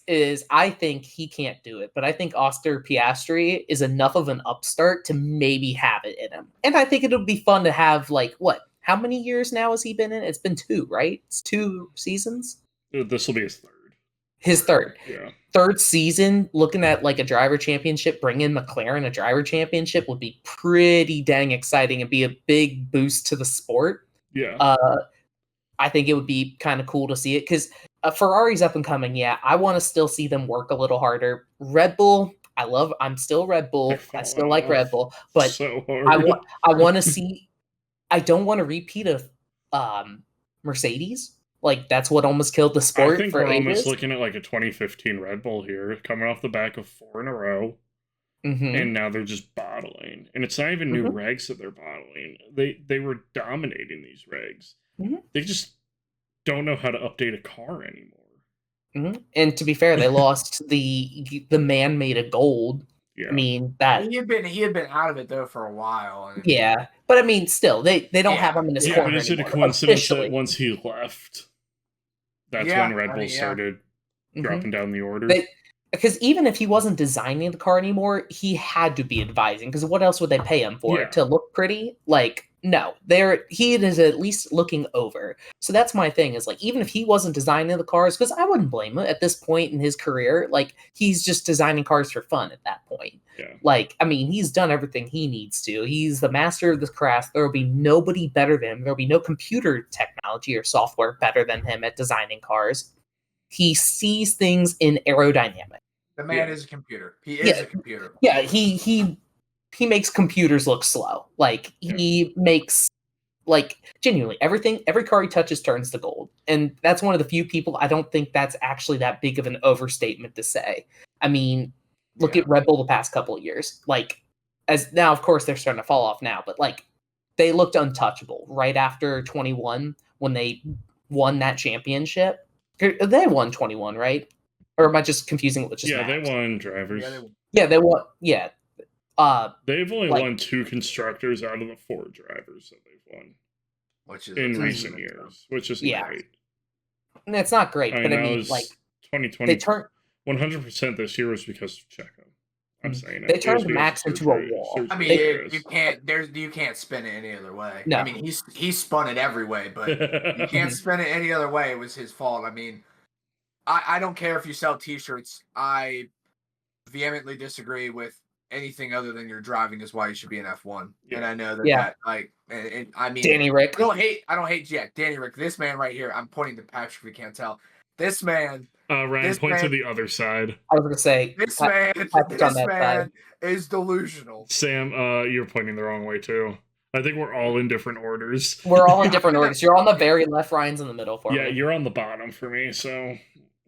Speaker 2: is I think he can't do it, but I think Oscar Piastri is enough of an upstart to maybe have it in him. And I think it'll be fun to have, like, how many years now has he been in? It's been 2, right? It's 2 seasons?
Speaker 1: This will be his 3rd.
Speaker 2: His 3rd.
Speaker 1: Yeah.
Speaker 2: 3rd season, looking at like a driver championship, bringing McLaren a driver championship would be pretty dang exciting and be a big boost to the sport.
Speaker 1: Yeah.
Speaker 2: I think it would be kind of cool to see it because Ferrari's up and coming. Yeah, I want to still see them work a little harder. Red Bull, I'm still Red Bull. I still like Red Bull, but
Speaker 1: so
Speaker 2: I want to see. I don't want to repeat of Mercedes. Like, that's what almost killed the sport.
Speaker 1: I think we're almost looking at like a 2015 Red Bull here, coming off the back of 4 in a row. Mm-hmm. And now they're just bottling. And it's not even new regs that they're bottling. They were dominating these regs. Mm-hmm. They just don't know how to update a car anymore.
Speaker 2: Mm-hmm. And to be fair, they lost the man made of gold.
Speaker 1: Yeah.
Speaker 2: I mean, that
Speaker 3: he had been out of it though for a while.
Speaker 2: Yeah, but I mean, still, they don't have him in his corner.
Speaker 1: But is it a coincidence that once he left, that's when Red Bull started dropping down the order?
Speaker 2: Because even if he wasn't designing the car anymore, he had to be advising. Because what else would they pay him for? To look pretty? Like, no, he is at least looking over. So that's my thing. Is like, even if he wasn't designing the cars, because I wouldn't blame him at this point in his career. Like, he's just designing cars for fun at that point.
Speaker 1: Yeah.
Speaker 2: Like, I mean, he's done everything he needs to. He's the master of the craft. There will be nobody better than him. There will be no computer technology or software better than him at designing cars. He sees things in aerodynamics.
Speaker 3: The man is a computer. He is a computer.
Speaker 2: Yeah, he makes computers look slow. Like, he makes, like, genuinely, every car he touches turns to gold. And that's one of the few people, I don't think that's actually that big of an overstatement to say. I mean, look at Red Bull the past couple of years. Like, as now, of course, they're starting to fall off now, but, like, they looked untouchable right after 21 when they won that championship. They won 21, right? Or am I just confusing it with just
Speaker 1: they won drivers.
Speaker 2: They won. Yeah.
Speaker 1: They've only won 2 constructors out of the 4 drivers that they've won,
Speaker 3: which is
Speaker 1: in recent years, which is great.
Speaker 2: And it's not great, but I mean, like
Speaker 1: 2020, 100% this year was because of Checo. I'm saying
Speaker 2: they turned Max into a wall.
Speaker 3: I mean, you can't spin it any other way. No. I mean, he spun it every way, but you can't spin it any other way. It was his fault. I mean, I don't care if you sell T-shirts. I vehemently disagree with anything other than your driving is why you should be in F1. Yeah. And I know that like, and I mean,
Speaker 2: Danny Rick.
Speaker 3: I don't hate Jack. Danny Rick. This man right here. I'm pointing to Patrick if you can't tell. This man.
Speaker 1: Ryan, point to the other side.
Speaker 2: I was going to say
Speaker 3: this man is delusional.
Speaker 1: Sam, you're pointing the wrong way too. I think we're all in different orders.
Speaker 2: We're all in different orders. You're on the very left, Ryan's in the middle for me.
Speaker 1: Yeah, you're on the bottom for me, so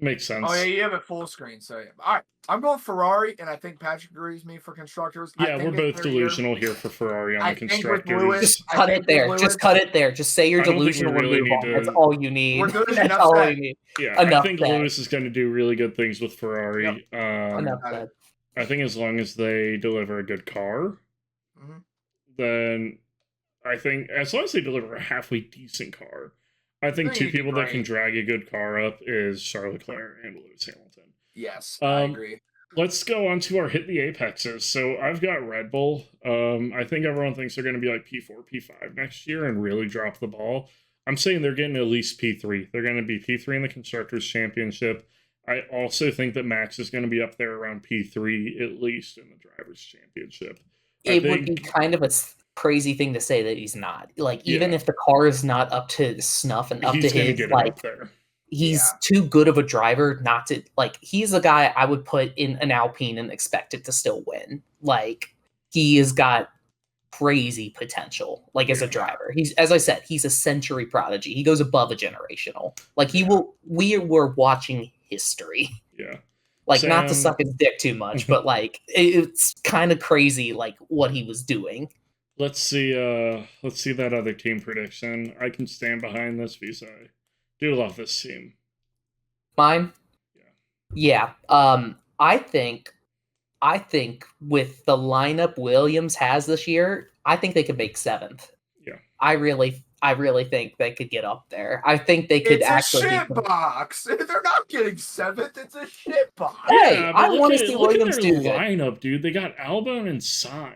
Speaker 1: makes sense.
Speaker 3: Oh yeah, you have it full screen. So all right, I'm going Ferrari, and I think Patrick agrees with me for constructors.
Speaker 1: Yeah, we're both delusional here for Ferrari on the constructors.
Speaker 2: Just cut it there. Just cut it there. Just say you're delusional. That's all you need. That's all you need.
Speaker 1: Yeah, I think Lewis is going to do really good things with Ferrari.
Speaker 2: Enough said.
Speaker 1: I think as long as they deliver a good car, then I think as long as they deliver a halfway decent car, I think two people that can drag a good car up is Charles Leclerc and Lewis Hamilton.
Speaker 3: Yes, I agree.
Speaker 1: Let's go on to our hit the apexes. So I've got Red Bull. I think everyone thinks they're going to be like P4, P5 next year and really drop the ball. I'm saying they're getting at least P3. They're going to be P3 in the Constructors' Championship. I also think that Max is going to be up there around P3, at least in the Drivers' Championship.
Speaker 2: It would be kind of a crazy thing to say that he's not. Like, even if the car is not up to snuff and up to his, like, he's too good of a driver not to, like, he's a guy I would put in an Alpine and expect it to still win. Like, he has got crazy potential, like, as a driver. He's, as I said, he's a century prodigy. He goes above a generational. Like, we were watching history.
Speaker 1: Yeah.
Speaker 2: Like, not to suck his dick too much, but, like, it's kind of crazy, like, what he was doing.
Speaker 1: Let's see that other team prediction. I can stand behind this because I do love this team.
Speaker 2: Mine? Yeah. I think with the lineup Williams has this year, I think they could make 7th.
Speaker 1: Yeah.
Speaker 2: I really think they could get up there. I think they could actually.
Speaker 3: It's a shit box. They're not getting 7th. It's a shit box.
Speaker 2: Hey, I want to see Williams do
Speaker 1: good. Lineup, dude. They got Albon and Sainz.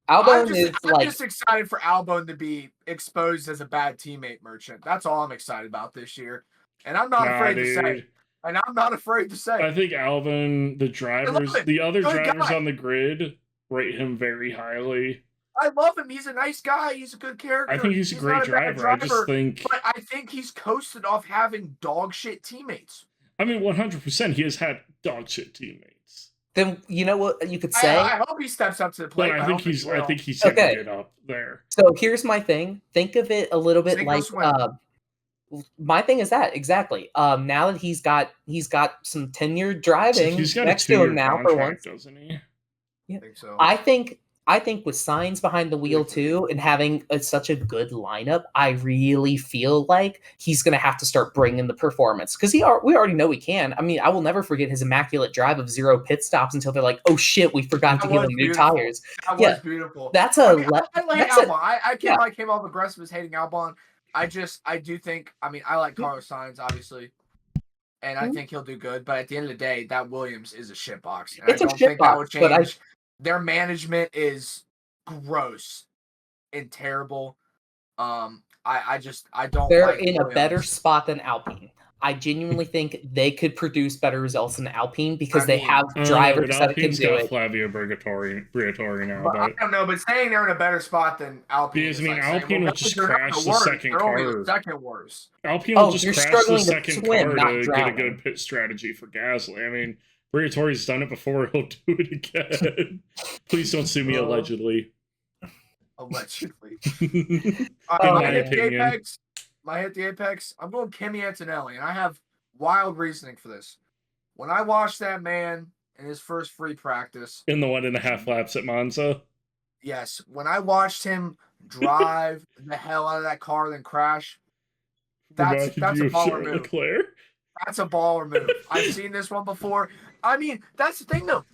Speaker 2: Albon
Speaker 3: I'm just excited for Albon to be exposed as a bad teammate merchant. That's all I'm excited about this year, and I'm not afraid to say. And I'm not afraid to say.
Speaker 1: I think Albon, the other drivers on the grid, rate him very highly.
Speaker 3: I love him. He's a nice guy. He's a good character.
Speaker 1: I think he's a great driver. I just think...
Speaker 3: But I think he's coasted off having dog shit teammates.
Speaker 1: I mean, 100%. He has had dog shit teammates.
Speaker 2: Then you know what you could say?
Speaker 3: I hope he steps up to the plate.
Speaker 1: I think he's going to get up there.
Speaker 2: So here's my thing. Think of it a little bit like... my thing is that exactly. Now that he's got some tenured driving next to him now for once,
Speaker 1: doesn't he?
Speaker 2: Yeah.
Speaker 3: I think so.
Speaker 2: I think with Sainz behind the wheel too, and having such a good lineup, I really feel like he's going to have to start bringing the performance because we already know he can. I mean, I will never forget his immaculate drive of 0 pit stops until they're like, "Oh shit, we forgot to give him new tires."
Speaker 3: That was beautiful.
Speaker 2: That's
Speaker 3: I like Albon. I can't like him off aggressive as hating Albon. I do think. I mean, I like Carlos Sainz obviously, and I think he'll do good. But at the end of the day, that Williams is a shitbox. And
Speaker 2: it's
Speaker 3: I don't think that would change. Their management is gross and terrible. I don't.
Speaker 2: They're in a better spot than Alpine. I genuinely think they could produce better results than Alpine because they have drivers that can do it.
Speaker 1: Flavio Briatore now.
Speaker 3: But I don't know, but saying they're in a better spot than Alpine.
Speaker 1: Because, I mean, Alpine will just crash the second car.
Speaker 3: The second worst.
Speaker 1: Alpine will just crash the second car to get a good pit strategy for Gasly. I mean, Briatore's done it before. He'll do it again. Please don't sue me allegedly.
Speaker 3: Allegedly.
Speaker 1: In my opinion.
Speaker 3: My hit the apex, I'm going Kimi Antonelli, and I have wild reasoning for this. When I watched that man in his first free practice...
Speaker 1: In the 1.5 laps at Monza?
Speaker 3: Yes. When I watched him drive the hell out of that car and then crash, that's a baller move.
Speaker 1: Leclerc?
Speaker 3: That's a baller move. I've seen this one before. I mean, that's the thing, though.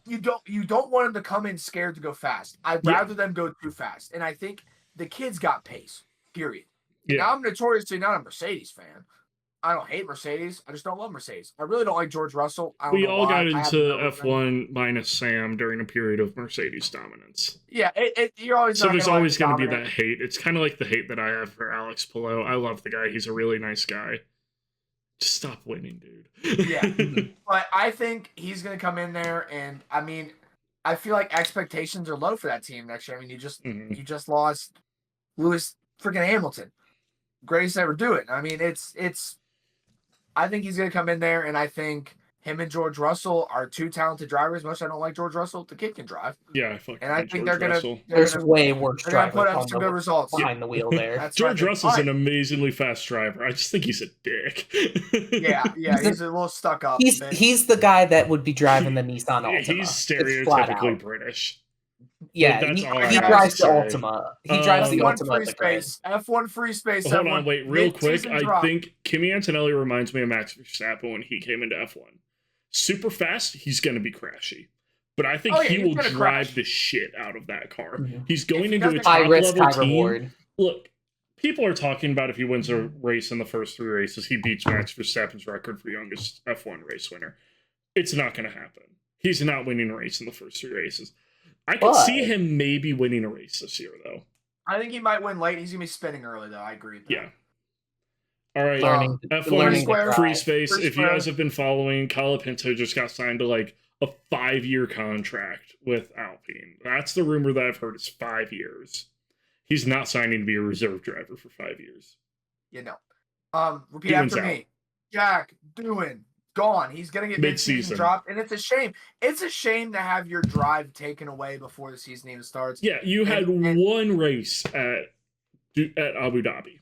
Speaker 3: You don't want him to come in scared to go fast. I'd rather them go too fast. And I think the kid's got pace, period. Yeah. Now, I'm notoriously not a Mercedes fan. I don't hate Mercedes. I just don't love Mercedes. I really don't like George Russell.
Speaker 1: We all got into F1 minus Sam during a period of Mercedes dominance.
Speaker 3: Yeah, you're always
Speaker 1: so there's always going to be that hate. It's kind of like the hate that I have for Alex Palou. I love the guy. He's a really nice guy. Just stop winning, dude.
Speaker 3: Yeah, but I think he's going to come in there, and I mean, I feel like expectations are low for that team next year. I mean, you just lost Lewis freaking Hamilton. Greatest to ever do it. I mean, it's. I think he's going to come in there, and I think him and George Russell are two talented drivers. Much I don't like George Russell, the kid can drive.
Speaker 1: Yeah, I fucking.
Speaker 3: And I think they're going to.
Speaker 2: There's way worse drivers.
Speaker 3: Put up some good results
Speaker 2: behind the wheel there.
Speaker 1: George Russell's an amazingly fast driver. I just think he's a dick.
Speaker 3: yeah, he's a little stuck up.
Speaker 2: He's the guy that would be driving the Nissan Altima.
Speaker 1: He's stereotypically British.
Speaker 2: Yeah, he drives the Ultima. He drives the Ultima.
Speaker 3: F1 free space.
Speaker 1: Hold on, wait, real quick. I think Kimi Antonelli reminds me of Max Verstappen when he came into F1. Super fast, he's going to be crashy. but I think
Speaker 3: Oh, yeah,
Speaker 1: he
Speaker 3: he's
Speaker 1: will
Speaker 3: gonna
Speaker 1: drive
Speaker 3: crash.
Speaker 1: the shit out of that car.
Speaker 2: Mhm.
Speaker 1: He's going
Speaker 3: he
Speaker 1: into a
Speaker 3: doesn't-
Speaker 2: High
Speaker 1: top
Speaker 2: risk,
Speaker 1: level
Speaker 2: high
Speaker 1: team.
Speaker 2: reward.
Speaker 1: Look, people are talking about if he wins a race in the first 3 races, he beats Max Verstappen's record for youngest F1 race winner. It's not going to happen. He's not winning a race in the first 3 races. I could see him maybe winning a race this year, though.
Speaker 3: I think he might win late. He's gonna be spinning early, though. I agree with that.
Speaker 1: Yeah. All right.
Speaker 2: Learning
Speaker 1: F1 free space.
Speaker 3: Free
Speaker 1: If you
Speaker 3: square.
Speaker 1: guys have been following, Colapinto just got signed to like a 5-year contract with Alpine. That's the rumor that I've heard is 5 years. He's not signing to be a reserve driver for 5 years.
Speaker 3: You know. Repeat after me. Jack Doohan gone. He's gonna get mid-season dropped, and it's a shame. It's a shame to have your drive taken away before the season even starts.
Speaker 1: Yeah, you had one race at Abu Dhabi.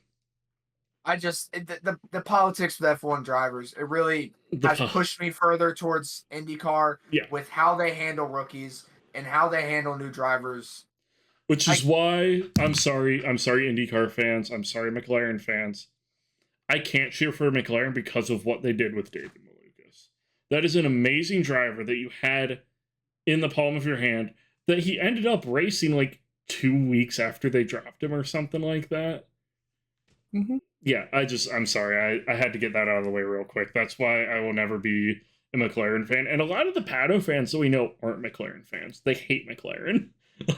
Speaker 3: The politics with F1 drivers, it really has pushed me further towards IndyCar with how they handle rookies and how they handle new drivers.
Speaker 1: Which is why I'm sorry IndyCar fans, I'm sorry McLaren fans. I can't cheer for McLaren because of what they did with David Malukas. That is an amazing driver that you had in the palm of your hand that he ended up racing like 2 weeks after they dropped him or something like that.
Speaker 2: Mm-hmm.
Speaker 1: Yeah, I'm sorry. I had to get that out of the way real quick. That's why I will never be a McLaren fan. And a lot of the Pato fans that we know aren't McLaren fans. They hate McLaren.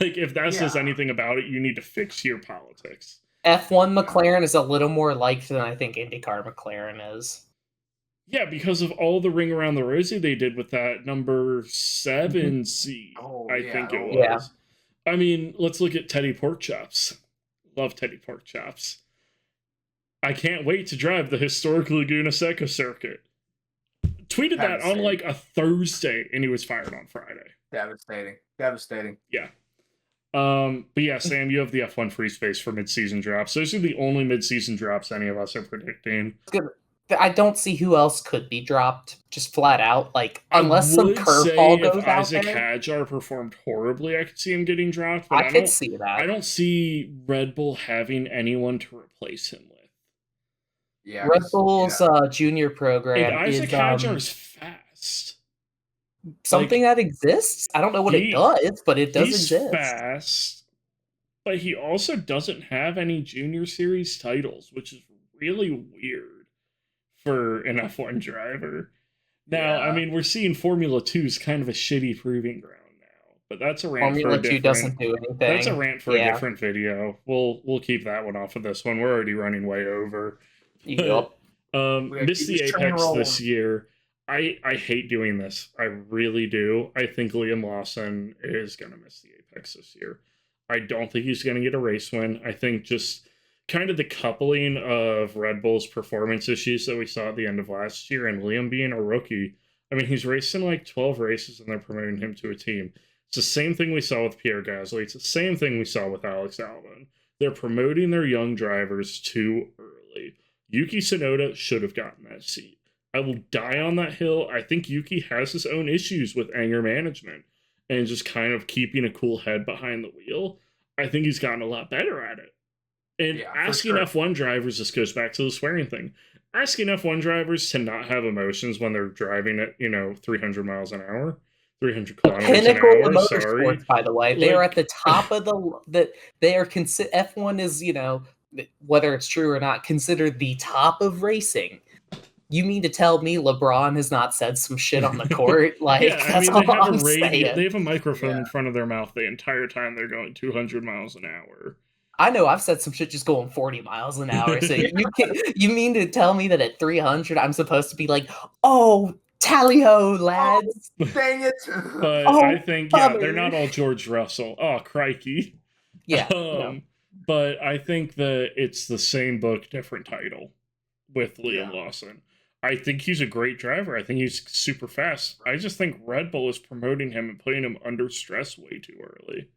Speaker 1: Like, if that says anything about it, you need to fix your politics.
Speaker 2: F1 McLaren is a little more liked than I think IndyCar McLaren is.
Speaker 1: Yeah, because of all the ring around the rosy they did with that number 7 seed, I think it was.
Speaker 2: Yeah.
Speaker 1: I mean, let's look at Teddy Porkchops. Love Teddy Porkchops. I can't wait to drive the historic Laguna Seca circuit. Tweeted that on like a Thursday, and he was fired on Friday.
Speaker 3: Devastating.
Speaker 1: Yeah. But yeah, Sam, you have the F1 free space for mid-season drops. Those are the only mid-season drops any of us are predicting.
Speaker 2: I don't see who else could be dropped, just flat out. Like, unless some curveball goes out
Speaker 1: Isaac
Speaker 2: there.
Speaker 1: Hadjar performed horribly, I could see him getting dropped. But
Speaker 2: I could see that.
Speaker 1: I don't see Red Bull having anyone to replace him with.
Speaker 3: Yeah,
Speaker 2: Red Bull's junior program
Speaker 1: and Isaac Hadjar is fast.
Speaker 2: Something that exists. I don't know what it does, but it does exist.
Speaker 1: He's fast, but he also doesn't have any junior series titles, which is really weird for an F1 driver. Now, I mean, we're seeing Formula 2 is kind of a shitty proving ground now, but that's a rant
Speaker 2: Formula 2 doesn't do anything.
Speaker 1: That's a rant for a different video. We'll keep that one off of this one. We're already running way over.
Speaker 2: Yep.
Speaker 1: Missed the Apex this year. I hate doing this. I really do. I think Liam Lawson is going to miss the Apex this year. I don't think he's going to get a race win. I think just kind of the coupling of Red Bull's performance issues that we saw at the end of last year and Liam being a rookie. I mean, he's racing like 12 races and they're promoting him to a team. It's the same thing we saw with Pierre Gasly. It's the same thing we saw with Alex Albon. They're promoting their young drivers too early. Yuki Tsunoda should have gotten that seat. I will die on that hill. I think Yuki has his own issues with anger management and just kind of keeping a cool head behind the wheel. I think he's gotten a lot better at it. And asking F1 drivers, this goes back to the swearing thing. Asking F1 drivers to not have emotions when they're driving at, 300 miles an hour, 300 kilometers
Speaker 2: pinnacle
Speaker 1: an hour.
Speaker 2: Of motorsports, by the way. They are at the top of F1 is, whether it's true or not, considered the top of racing. You mean to tell me LeBron has not said some shit on the court? Like, that's all I'm saying.
Speaker 1: They have a microphone in front of their mouth the entire time they're going 200 miles an hour.
Speaker 2: I know I've said some shit just going 40 miles an hour. So you mean to tell me that at 300 I'm supposed to be like, oh, tally-ho, lads.
Speaker 3: Dang it.
Speaker 1: But I think, they're not all George Russell. Oh, crikey.
Speaker 2: Yeah.
Speaker 1: But I think that it's the same book, different title with Liam Lawson. I think he's a great driver. I think he's super fast. I just think Red Bull is promoting him and putting him under stress way too early.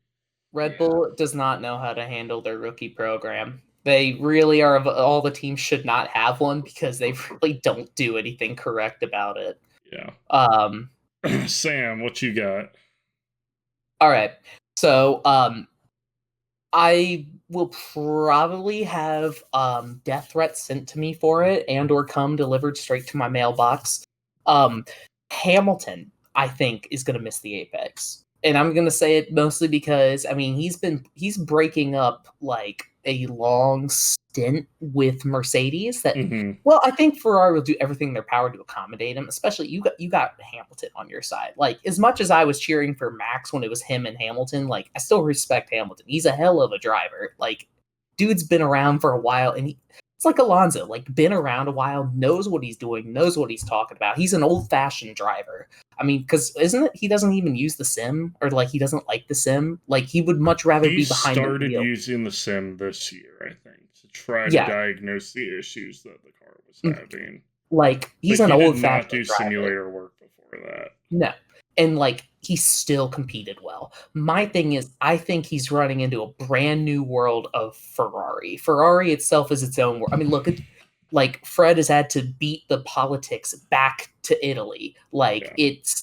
Speaker 2: Red Bull does not know how to handle their rookie program. They really are, of all the teams, should not have one because they really don't do anything correct about it.
Speaker 1: Yeah. Sam, what you got?
Speaker 2: All right. So, I will probably have death threats sent to me for it and or come delivered straight to my mailbox. Hamilton. I think, is going to miss the apex. And I'm going to say it mostly because, I mean, he's breaking up like a long stint with Mercedes that, well, I think Ferrari will do everything in their power to accommodate him, especially you got Hamilton on your side. Like, as much as I was cheering for Max when it was him and Hamilton, like, I still respect Hamilton. He's a hell of a driver. Like, dude's been around for a while, and it's like Alonso, like, been around a while, knows what he's doing, knows what he's talking about. He's an old-fashioned driver. I mean, because isn't it he doesn't even use the sim, or like he doesn't like the sim? Like, he would much rather be behind the wheel. He started
Speaker 1: using the sim this year, I think, to try to diagnose the issues that the car was having.
Speaker 2: Like, he's an old-fashioned driver.
Speaker 1: He did not do simulator work before that.
Speaker 2: No. And, like, he still competed well. My thing is, I think he's running into a brand new world of Ferrari. Ferrari itself is its own world. I mean, look at, like, Fred has had to beat the politics back to Italy. Like, it's,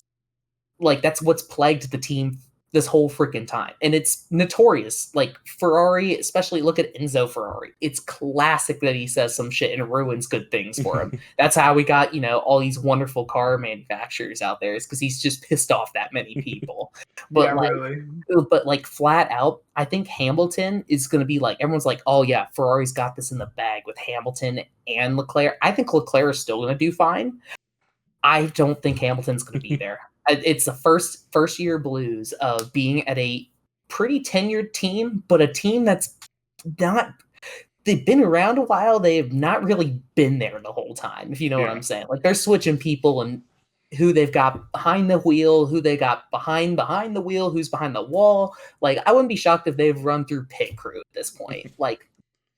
Speaker 2: like, that's what's plagued the team this whole freaking time. And it's notorious. Like, Ferrari, especially look at Enzo Ferrari. It's classic that he says some shit and ruins good things for him. That's how we got, all these wonderful car manufacturers out there, is because he's just pissed off that many people. But like flat out, I think Hamilton is going to be like, everyone's like, oh yeah, Ferrari's got this in the bag with Hamilton and Leclerc. I think Leclerc is still going to do fine. I don't think Hamilton's going to be there. It's the first year blues of being at a pretty tenured team, but a team that's not. They've been around a while. They have not really been there the whole time, if you know what I'm saying. Like, they're switching people and who they've got behind the wheel, who they got behind the wheel, who's behind the wall. Like, I wouldn't be shocked if they've run through pit crew at this point. Like,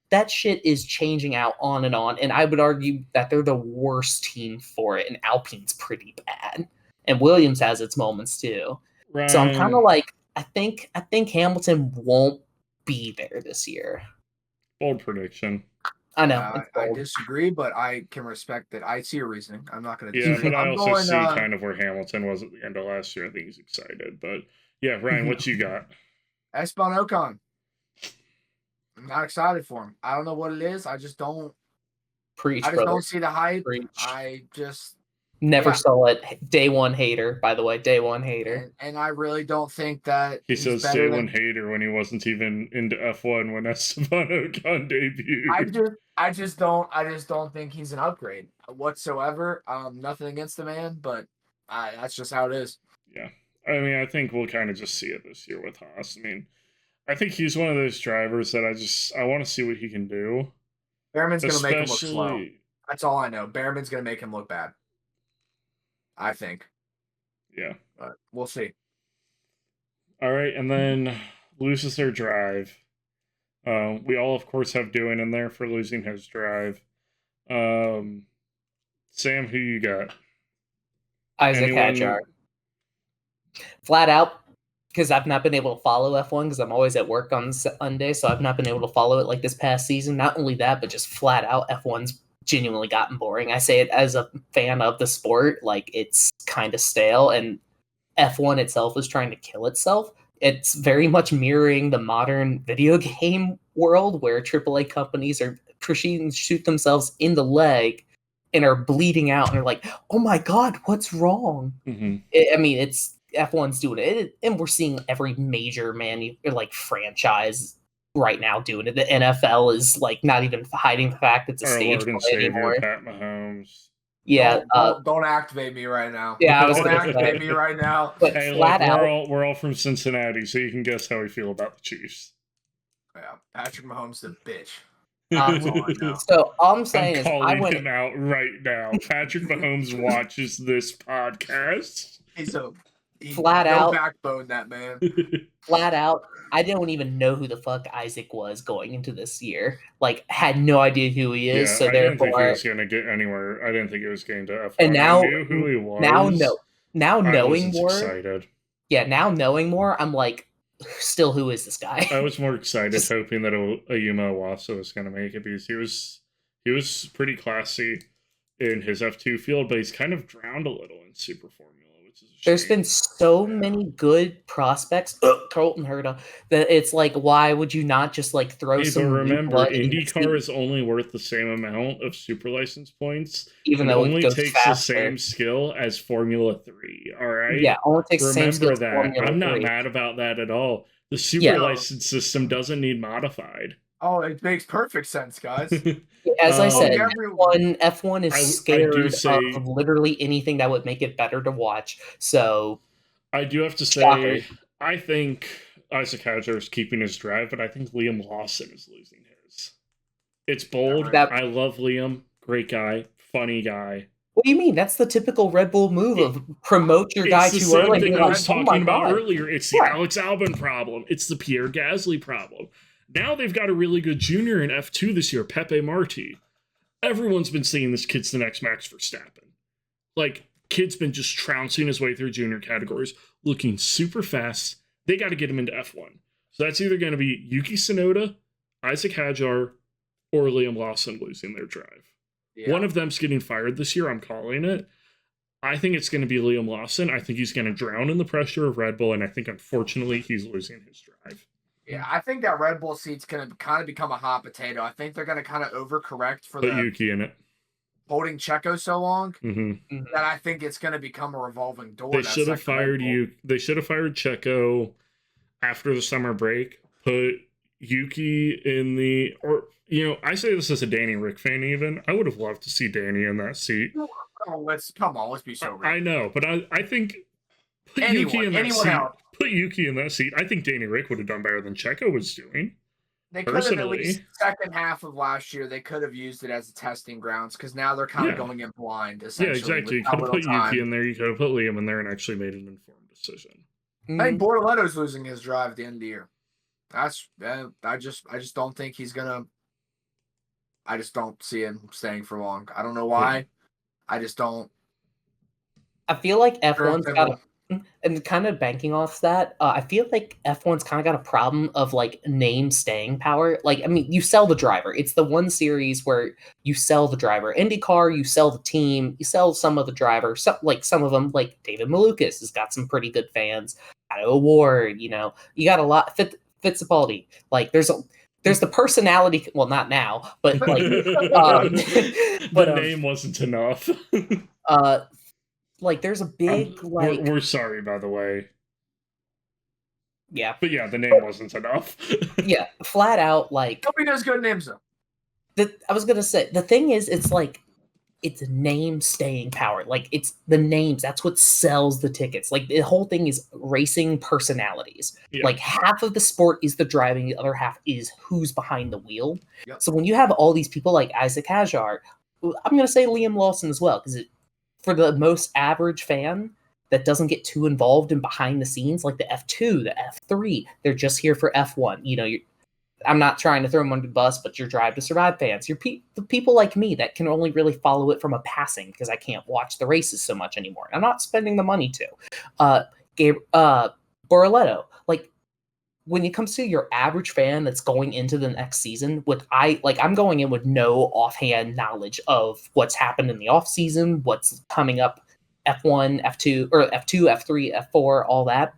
Speaker 2: that shit is changing out on, and I would argue that they're the worst team for it, and Alpine's pretty bad. And Williams has its moments too. Right. So I'm kind of like, I think Hamilton won't be there this year.
Speaker 1: Bold prediction.
Speaker 2: I know.
Speaker 3: I disagree, but I can respect that. I see your reasoning. I'm not going to
Speaker 1: disagree. Yeah, but I also see kind of where Hamilton was at the end of last year. I think he's excited. But yeah, Ryan, what you got?
Speaker 3: Esteban Ocon. I'm not excited for him. I don't know what it is. I just don't.
Speaker 2: Preach,
Speaker 3: I just
Speaker 2: brother.
Speaker 3: don't see the hype.
Speaker 2: Preach.
Speaker 3: I just.
Speaker 2: Never saw it. Day one hater, by the way. Day one hater.
Speaker 3: And I really don't think that
Speaker 1: he says day one hater when he wasn't even into F1 when Esteban Ocon debuted.
Speaker 3: I just don't think he's an upgrade whatsoever. Nothing against the man, but that's just how it is.
Speaker 1: Yeah. I mean, I think we'll kind of just see it this year with Haas. I mean, I think he's one of those drivers that I want to see what he can do.
Speaker 3: Behrman's going to make him look slow. That's all I know. Behrman's going to make him look bad. I think.
Speaker 1: Yeah.
Speaker 3: But we'll see.
Speaker 1: All right, and then loses their drive. We all, of course, have Doohan in there for losing his drive. Sam, who you got?
Speaker 2: Isaac Hadjar. Flat out, because I've not been able to follow F1 because I'm always at work on Sunday, so I've not been able to follow it like this past season. Not only that, but just flat out F1's genuinely gotten boring. I say it as a fan of the sport, like, it's kind of stale, and F1 itself is trying to kill itself. It's very much mirroring the modern video game world where AAA companies are proceeding to shoot themselves in the leg and are bleeding out and are like, oh my god, what's wrong? I mean, it's F1's doing it, and we're seeing every major franchise right now doing it. The NFL is like not even hiding the fact it's a stage play anymore.
Speaker 1: Pat Mahomes.
Speaker 2: Yeah,
Speaker 3: don't activate me right now.
Speaker 2: Yeah,
Speaker 3: don't activate me right now.
Speaker 2: But
Speaker 1: hey,
Speaker 2: flat out,
Speaker 1: we're all from Cincinnati, so you can guess how we feel about the Chiefs.
Speaker 3: Yeah, Patrick Mahomes the bitch.
Speaker 2: So all I'm saying is,
Speaker 1: calling him out right now. Patrick Mahomes watches this podcast.
Speaker 3: He's
Speaker 2: flat out
Speaker 3: backbone, that man.
Speaker 2: Flat out, I don't even know who the fuck Isaac was going into this year. Like, had no idea who he is.
Speaker 1: Yeah,
Speaker 2: so
Speaker 1: I didn't think he was going to get anywhere. I didn't think it was getting to F1.
Speaker 2: And now,
Speaker 1: I knew who he was.
Speaker 2: Now knowing more.
Speaker 1: Excited.
Speaker 2: Yeah, now knowing more, I'm like, still, who is this guy?
Speaker 1: I was more excited hoping that Ayumu Iwasa was going to make it, because he was pretty classy in his F2 field, but he's kind of drowned a little in Super Formula, which is a
Speaker 2: There's
Speaker 1: shame.
Speaker 2: been so many good prospects, Colton Herta, that it's like, why would you not just like throw
Speaker 1: Hey, but
Speaker 2: some new
Speaker 1: remember,
Speaker 2: blood in the
Speaker 1: IndyCar
Speaker 2: seat,
Speaker 1: is only worth the same amount of super license points
Speaker 2: even
Speaker 1: and
Speaker 2: though it
Speaker 1: only
Speaker 2: goes
Speaker 1: takes the
Speaker 2: faster?
Speaker 1: same skill as Formula 3. All right.
Speaker 2: Yeah, only takes the same skill
Speaker 1: Remember
Speaker 2: as
Speaker 1: that.
Speaker 2: Formula
Speaker 1: I'm not
Speaker 2: 3.
Speaker 1: mad about that at all. The super
Speaker 2: Yeah.
Speaker 1: license system doesn't need modified.
Speaker 3: Oh, it makes perfect sense, guys.
Speaker 2: As I said,
Speaker 3: everyone-
Speaker 2: F1 is
Speaker 1: I do
Speaker 2: scared
Speaker 1: say-
Speaker 2: of literally anything that would make it better to watch. So
Speaker 1: I do have to
Speaker 2: Shocker.
Speaker 1: say, I think Isaac Hadjar is keeping his drive, but I think Liam Lawson is losing his. It's bold.
Speaker 2: That-
Speaker 1: I love Liam. Great guy. Funny guy.
Speaker 2: what do you mean? That's the typical Red Bull move of promote your guy
Speaker 1: It's the
Speaker 2: too
Speaker 1: same
Speaker 2: early.
Speaker 1: thing
Speaker 2: And
Speaker 1: I
Speaker 2: be
Speaker 1: was
Speaker 2: like, oh my
Speaker 1: talking about
Speaker 2: God.
Speaker 1: earlier. It's the
Speaker 2: Yeah.
Speaker 1: Alex Albon problem. It's the Pierre Gasly problem. Now they've got a really good junior in F2 this year, Pepe Marti. Everyone's been saying this kid's the next Max Verstappen. Like, kid's been just trouncing his way through junior categories, looking super fast. They got to get him into F1. So that's either going to be Yuki Tsunoda, Isaac Hadjar, or Liam Lawson losing their drive.
Speaker 3: Yeah.
Speaker 1: One of them's getting fired this year. I'm calling it. I think it's going to be Liam Lawson. I think he's going to drown in the pressure of Red Bull, and I think, unfortunately, he's losing his drive.
Speaker 3: Yeah, I think that Red Bull seat's going to kind of become a hot potato. I think they're going to kind of overcorrect for
Speaker 1: Put Yuki in it.
Speaker 3: holding Checo so long
Speaker 1: Mm-hmm.
Speaker 3: that I think it's going to become a revolving door.
Speaker 1: They should have fired you. They should have fired Checo after the summer break. Put Yuki in the, or I say this as a Danny Rick fan. Even I would have loved to see Danny in that seat.
Speaker 3: Oh, let's be so real.
Speaker 1: I know, but I think put
Speaker 3: Anyone-
Speaker 1: Yuki in that
Speaker 3: anyone
Speaker 1: seat.
Speaker 3: else.
Speaker 1: Put Yuki in that seat. I think Danny Rick would have done better than Checo was doing.
Speaker 3: They could have at
Speaker 1: Personally.
Speaker 3: least second half of last year. They could have used it as a testing grounds because now they're kind of
Speaker 1: Yeah.
Speaker 3: going in blind.
Speaker 1: Yeah,
Speaker 3: Essentially,
Speaker 1: exactly. You
Speaker 3: with how
Speaker 1: could have
Speaker 3: little
Speaker 1: put Yuki
Speaker 3: time.
Speaker 1: in there. You could have put Liam in there and actually made an informed decision.
Speaker 3: I think Bortoletto's losing his drive at the end of the year. I just don't think he's gonna. I just don't see him staying for long. I don't know why. I just don't.
Speaker 2: I feel like F1's got and kind of banking off that, I feel like F1's kind of got a problem of like name staying power. Like, I mean, you sell the driver. It's the one series where you sell the driver. IndyCar, you sell the team, you sell some of the drivers. Some of them, like David Malukas, has got some pretty good fans. Pato Award, you got a lot. Fittipaldi, like there's the personality. Well, not now, but like,
Speaker 1: the name wasn't enough.
Speaker 2: Like there's a big like
Speaker 1: we're sorry, by the way.
Speaker 2: Yeah,
Speaker 1: but yeah, the name wasn't enough.
Speaker 2: Yeah, flat out like
Speaker 3: nobody knows good names though.
Speaker 2: I was gonna say the thing is, it's like it's name staying power. Like it's the names. That's what sells the tickets. Like the whole thing is racing personalities.
Speaker 1: Yeah.
Speaker 2: Like half of the sport is the driving, the other half is who's behind the wheel.
Speaker 3: Yep.
Speaker 2: So when you have all these people like Isaac Hadjar, I'm gonna say Liam Lawson as well, because for the most average fan that doesn't get too involved in behind the scenes, like the F2, the F3, they're just here for F1. I'm not trying to throw them under the bus, but your Drive to Survive fans, the people like me that can only really follow it from a passing because I can't watch the races so much anymore. I'm not spending the money to. Bortoletto, like when it comes to your average fan that's going into the next season, I'm going in with no offhand knowledge of what's happened in the off season, what's coming up, F1, F2, or F2, F3, F4, all that.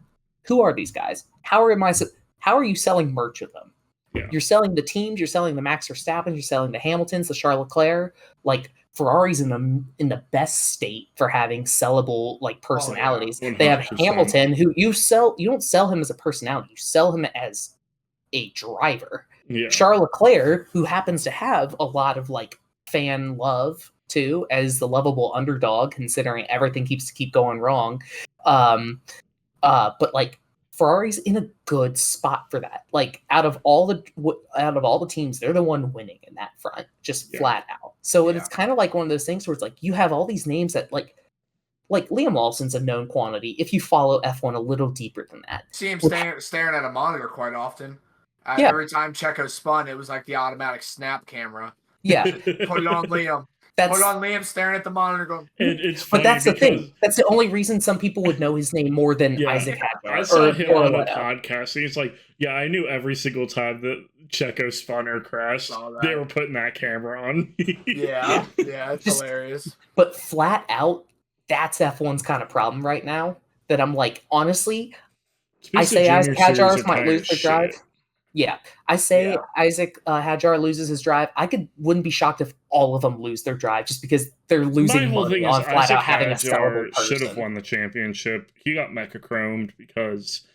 Speaker 2: Who are these guys? How are you selling merch of them?
Speaker 1: Yeah.
Speaker 2: You're selling the teams, you're selling the Max Verstappen, you're selling the Hamiltons, the Charles Leclerc. Like Ferrari's in the best state for having sellable like personalities.
Speaker 1: Oh, yeah.
Speaker 2: They have
Speaker 1: 100%.
Speaker 2: Hamilton, who you don't sell him as a personality, you sell him as a driver.
Speaker 1: Yeah.
Speaker 2: Charles Leclerc, who happens to have a lot of like fan love too, as the lovable underdog, considering everything keep going wrong. But like Ferrari's in a good spot for that. Like out of all the teams, they're the one winning in that front, just flat out. So it's kind of like one of those things where it's like you have all these names that like Liam Lawson's a known quantity if you follow F1 a little deeper than that.
Speaker 3: See him staring at a monitor quite often. Every time Checo spun, it was like the automatic snap camera.
Speaker 2: Yeah,
Speaker 3: Put it on Liam. Put it on Liam staring at the monitor going.
Speaker 1: It's
Speaker 2: but that's the thing. That's the only reason some people would know his name more than Isaac Hadjar.
Speaker 1: I saw him on a podcast, and he's like, "Yeah, I knew every single time that Checo spun or crashed, they were putting that camera on."
Speaker 3: yeah, it's hilarious.
Speaker 2: But flat out, that's F1's kind of problem right now. That I'm like, honestly, I
Speaker 1: Piece of
Speaker 2: say Isaac
Speaker 1: junior series
Speaker 2: Hadjars
Speaker 1: are
Speaker 2: might
Speaker 1: kinda
Speaker 2: lose their drive.
Speaker 1: shit.
Speaker 2: Yeah, I say
Speaker 3: Yeah.
Speaker 2: Isaac Hadjar loses his drive. Wouldn't be shocked if all of them lose their drive just because they're
Speaker 1: My
Speaker 2: losing
Speaker 1: whole
Speaker 2: money
Speaker 1: thing is
Speaker 2: on flat
Speaker 1: Isaac
Speaker 2: out having a sellable
Speaker 1: Hadjar should have
Speaker 2: person.
Speaker 1: won the championship. He got mecha chromed because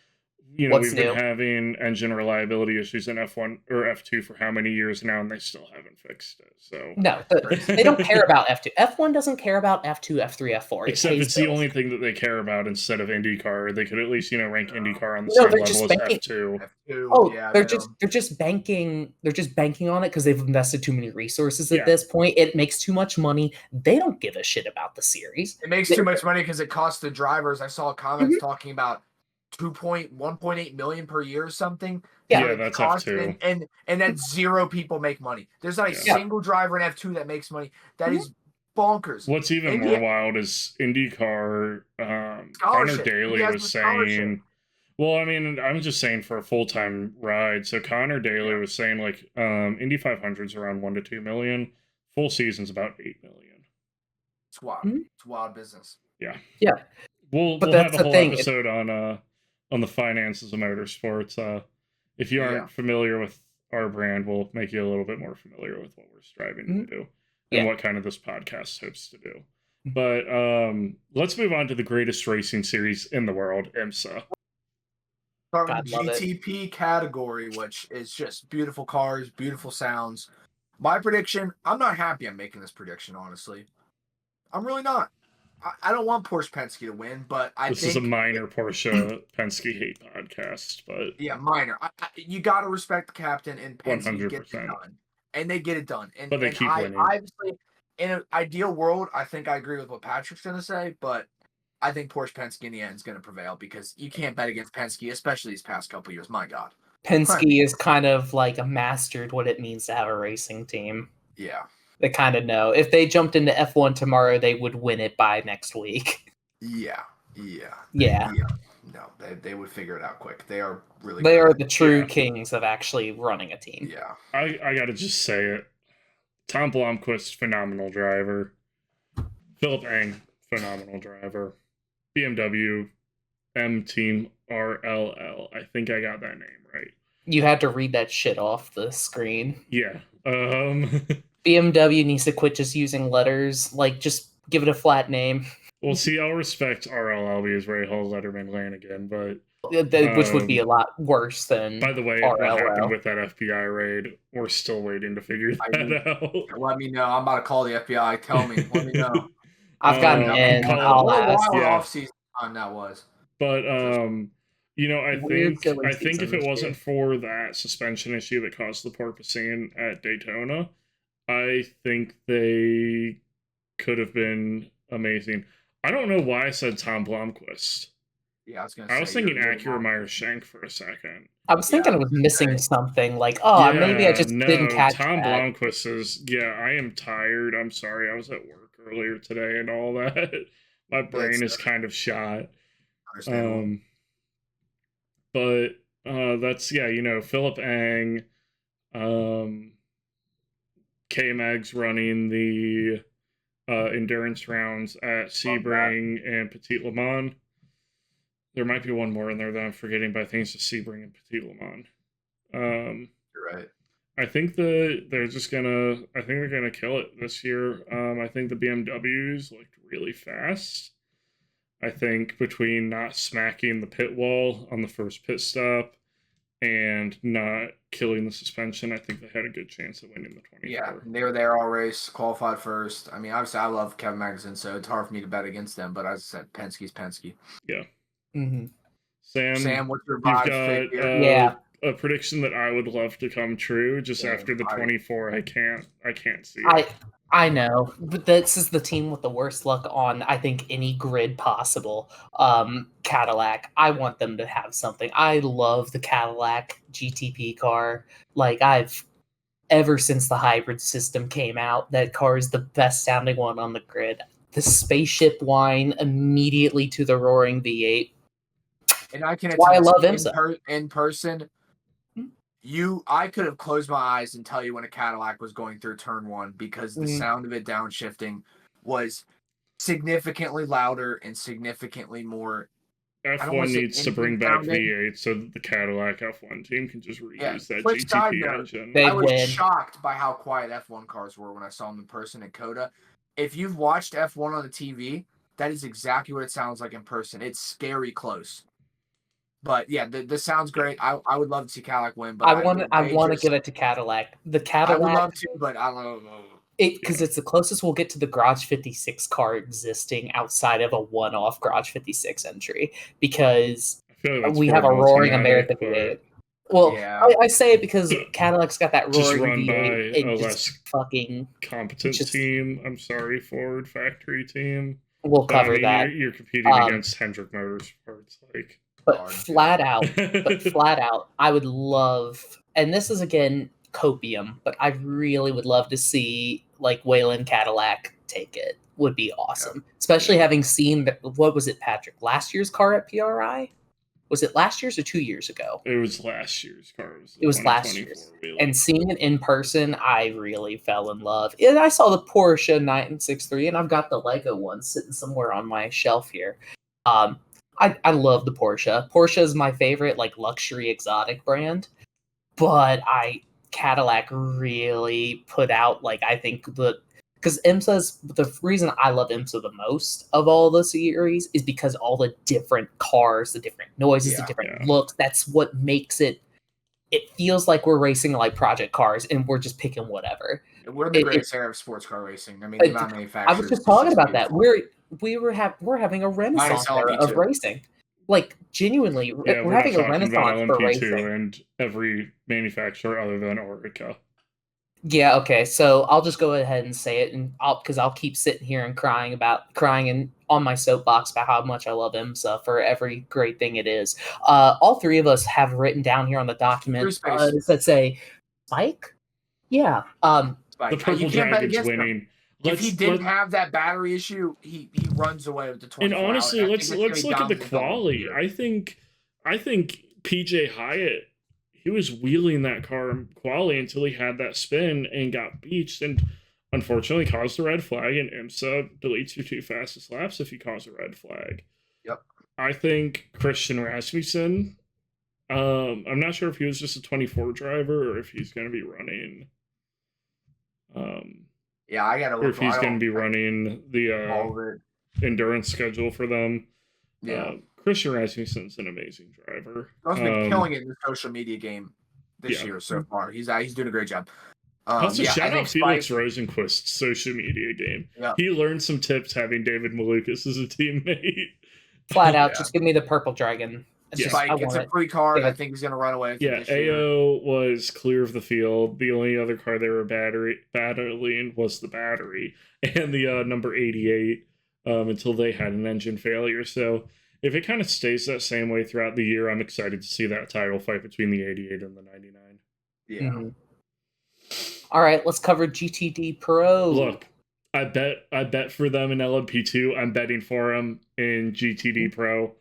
Speaker 2: What's
Speaker 1: we've been
Speaker 2: new?
Speaker 1: having engine reliability issues in F1 or F2 for how many years now, and they still haven't fixed it. So
Speaker 2: No, they don't care about F2. F1 doesn't care about F2, F3, F4.
Speaker 1: Except it's the only thing that they care about instead of IndyCar. They could at least, rank IndyCar on the
Speaker 2: No,
Speaker 1: same
Speaker 2: they're
Speaker 1: level
Speaker 2: just
Speaker 1: as
Speaker 2: banking.
Speaker 1: F2.
Speaker 3: F2,
Speaker 2: Oh,
Speaker 3: yeah,
Speaker 2: they're just banking on it because they've invested too many resources at this point. It makes too much money. They don't give a shit about the series.
Speaker 3: It makes too much money because it costs the drivers. I saw comments talking about 1.8 million per year or something.
Speaker 2: Yeah,
Speaker 1: that's F2.
Speaker 3: And that 0 people make money. There's not a single driver in F2 that makes money. That is bonkers.
Speaker 1: What's even more wild is IndyCar. Connor Daly was saying. Well, I mean, I'm just saying for a full-time ride. So Connor Daly was saying like Indy 500's around 1 to 2 million. Full season's about 8 million.
Speaker 3: It's wild. It's wild business.
Speaker 1: Yeah.
Speaker 2: Yeah.
Speaker 1: We'll have a whole episode on the finances of motorsports. If you aren't familiar with our brand, we'll make you a little bit more familiar with what we're striving to do and what kind of this podcast hopes to do. But let's move on to the greatest racing series in the world, IMSA.
Speaker 3: GTP category, which is just beautiful cars, beautiful sounds. My prediction, I'm not happy I'm making this prediction, honestly. I'm really not. I don't want Porsche Penske to win, but
Speaker 1: this is a minor Porsche Penske hate podcast, but
Speaker 3: yeah, minor. You got to respect the captain and Penske
Speaker 1: 100%.
Speaker 3: get it done, and they get it done.
Speaker 1: But they keep winning.
Speaker 3: Obviously, in an ideal world, I think I agree with what Patrick's going to say, but I think Porsche Penske in the end is going to prevail because you can't bet against Penske, especially these past couple years. My God,
Speaker 2: Penske is kind of like mastered what it means to have a racing team.
Speaker 3: Yeah.
Speaker 2: They kind of know. If they jumped into F1 tomorrow, they would win it by next week.
Speaker 3: Yeah. No, they would figure it out quick. They are really
Speaker 2: They are the true kings of actually running a team.
Speaker 3: Yeah.
Speaker 1: I got to just say it. Tom Blomqvist, phenomenal driver. Philip Eng, phenomenal driver. BMW M Team RLL. I think I got that name right.
Speaker 2: You had to read that shit off the screen.
Speaker 1: Yeah.
Speaker 2: BMW needs to quit just using letters. Like, just give it a flat name.
Speaker 1: Well, see, I'll respect RLL because Ray Hall, Letterman, Lanigan, but
Speaker 2: which would be a lot worse than.
Speaker 1: By the way,
Speaker 2: RLL.
Speaker 1: what happened with that FBI raid? We're still waiting to figure that out.
Speaker 3: Let me know. I'm about to call the FBI. Tell me. Let me know.
Speaker 2: I've gotten in. I'll ask.
Speaker 3: What a wild off-season time that was.
Speaker 1: But I think if it wasn't for that suspension issue that caused the porpoising at Daytona, I think they could have been amazing. I don't know why I said Tom Blomqvist.
Speaker 3: Yeah,
Speaker 1: I was thinking Acura Meyer Shank for a second.
Speaker 2: I was thinking I was missing something. Like, maybe I just didn't catch
Speaker 1: Tom
Speaker 2: that.
Speaker 1: Blomqvist is. Yeah, I am tired. I'm sorry. I was at work earlier today and all that. My brain is kind of shot. But that's Philip Eng, K-Mag's running the endurance rounds at Sebring and Petit Le Mans. There might be one more in there that I'm forgetting, but I think it's just Sebring and Petit Le Mans.
Speaker 3: You're right.
Speaker 1: I think they're gonna kill it this year. I think the BMWs looked really fast. I think between not smacking the pit wall on the first pit stop and not killing the suspension, I think they had a good chance of winning the 24.
Speaker 3: Yeah, they were there all race, qualified first. I mean, obviously, I love Kevin Magnussen, so it's hard for me to bet against them. But as I said, Penske's Penske.
Speaker 1: Yeah.
Speaker 2: Mm-hmm.
Speaker 1: Sam,
Speaker 3: what's your
Speaker 1: vibe? You've got a prediction that I would love to come true. Just after the 24, I can't see it.
Speaker 2: I know, but this is the team with the worst luck on, I think, any grid possible. Cadillac. I want them to have something. I love the Cadillac GTP car. Like, ever since the hybrid system came out, that car is the best sounding one on the grid. The spaceship whine immediately to the roaring V8.
Speaker 3: And I can
Speaker 2: I love IMSA.
Speaker 3: In person. I could have closed my eyes and tell you when a Cadillac was going through turn one because the sound of it downshifting was significantly louder and significantly more.
Speaker 1: F1 needs to bring back V8 so that the Cadillac F1 team can just reuse that GTP engine.
Speaker 3: I was shocked by how quiet F1 cars were when I saw them in person at COTA. If you've watched F1 on the TV, that is exactly what it sounds like in person. It's scary close. But yeah, this sounds great. I would love to see Cadillac win, but
Speaker 2: I want to give it to Cadillac. The Cadillac.
Speaker 3: I would love to, but I don't know.
Speaker 2: Because it's the closest we'll get to the Garage 56 car existing outside of a one-off Garage 56 entry, because we have a roaring American V8. Well, yeah. I say it because Cadillac's got that roaring
Speaker 1: just run
Speaker 2: V8.
Speaker 1: By a less
Speaker 2: fucking
Speaker 1: competent team. I'm sorry, Ford factory team.
Speaker 2: We'll cover that.
Speaker 1: You're competing against Hendrick Motorsports, like.
Speaker 2: But flat out, I would love, and this is again copium, but I really would love to see like Wayland Cadillac take it. Would be awesome, especially having seen what was it, Patrick? Last year's car at PRI? Was it last year's or 2 years ago?
Speaker 1: It was last year's car.
Speaker 2: It was last year's. And seeing it in person, I really fell in love. And I saw the Porsche 963, and I've got the Lego one sitting somewhere on my shelf here. I love the Porsche. Porsche is my favorite, like, luxury exotic brand. But Cadillac really put out, like, I think because IMSA's, the reason I love IMSA the most of all the series is because all the different cars, the different noises, the different looks, that's what makes it feels like we're racing like project cars and we're just picking whatever.
Speaker 3: We're the greatest era of sports car racing. I mean, the amount of manufacturers.
Speaker 2: I was just talking about that. We're having a renaissance era of racing. Like, genuinely, we're having a renaissance for racing.
Speaker 1: And every manufacturer other than Orica.
Speaker 2: Yeah, okay, so I'll just go ahead and say it, and I'll keep sitting here and crying and on my soapbox about how much I love IMSA for every great thing it is. All three of us have written down here on the document that say Spike. Yeah,
Speaker 1: Spike. The Purple Dragon's winning.
Speaker 3: If he didn't have that battery issue, he runs away with the 24
Speaker 1: And honestly,
Speaker 3: hours.
Speaker 1: let's look at the quality. I think PJ Hyatt, he was wheeling that car in quali until he had that spin and got beached, and unfortunately caused a red flag. And IMSA deletes your 2 fastest laps if you cause a red flag.
Speaker 3: Yep.
Speaker 1: I think Christian Rasmussen. I'm not sure if he was just a 24 driver or if he's going to be running.
Speaker 3: Yeah, I gotta look.
Speaker 1: Or if he's going to be running the endurance schedule for them.
Speaker 3: Yeah.
Speaker 1: Christian Rasmussen's an amazing driver.
Speaker 3: He's been killing it in the social media game this year so far. He's doing a great job.
Speaker 1: Also, shout out Felix Rosenquist's social media game. Yeah. He learned some tips having David Malukas as a teammate.
Speaker 2: Flat out, just give me the Purple Dragon.
Speaker 3: Spike gets a free card. I think he's going to run away.
Speaker 1: Yeah, AO was clear of the field. The only other car they were battling was the battery and the number 88 until they had an engine failure. So if it kind of stays that same way throughout the year, I'm excited to see that title fight between the 88 and the 99.
Speaker 3: Yeah.
Speaker 2: Mm-hmm. All right, let's cover GTD Pro.
Speaker 1: Look, I bet for them in LMP2. I'm betting for them in GTD Pro.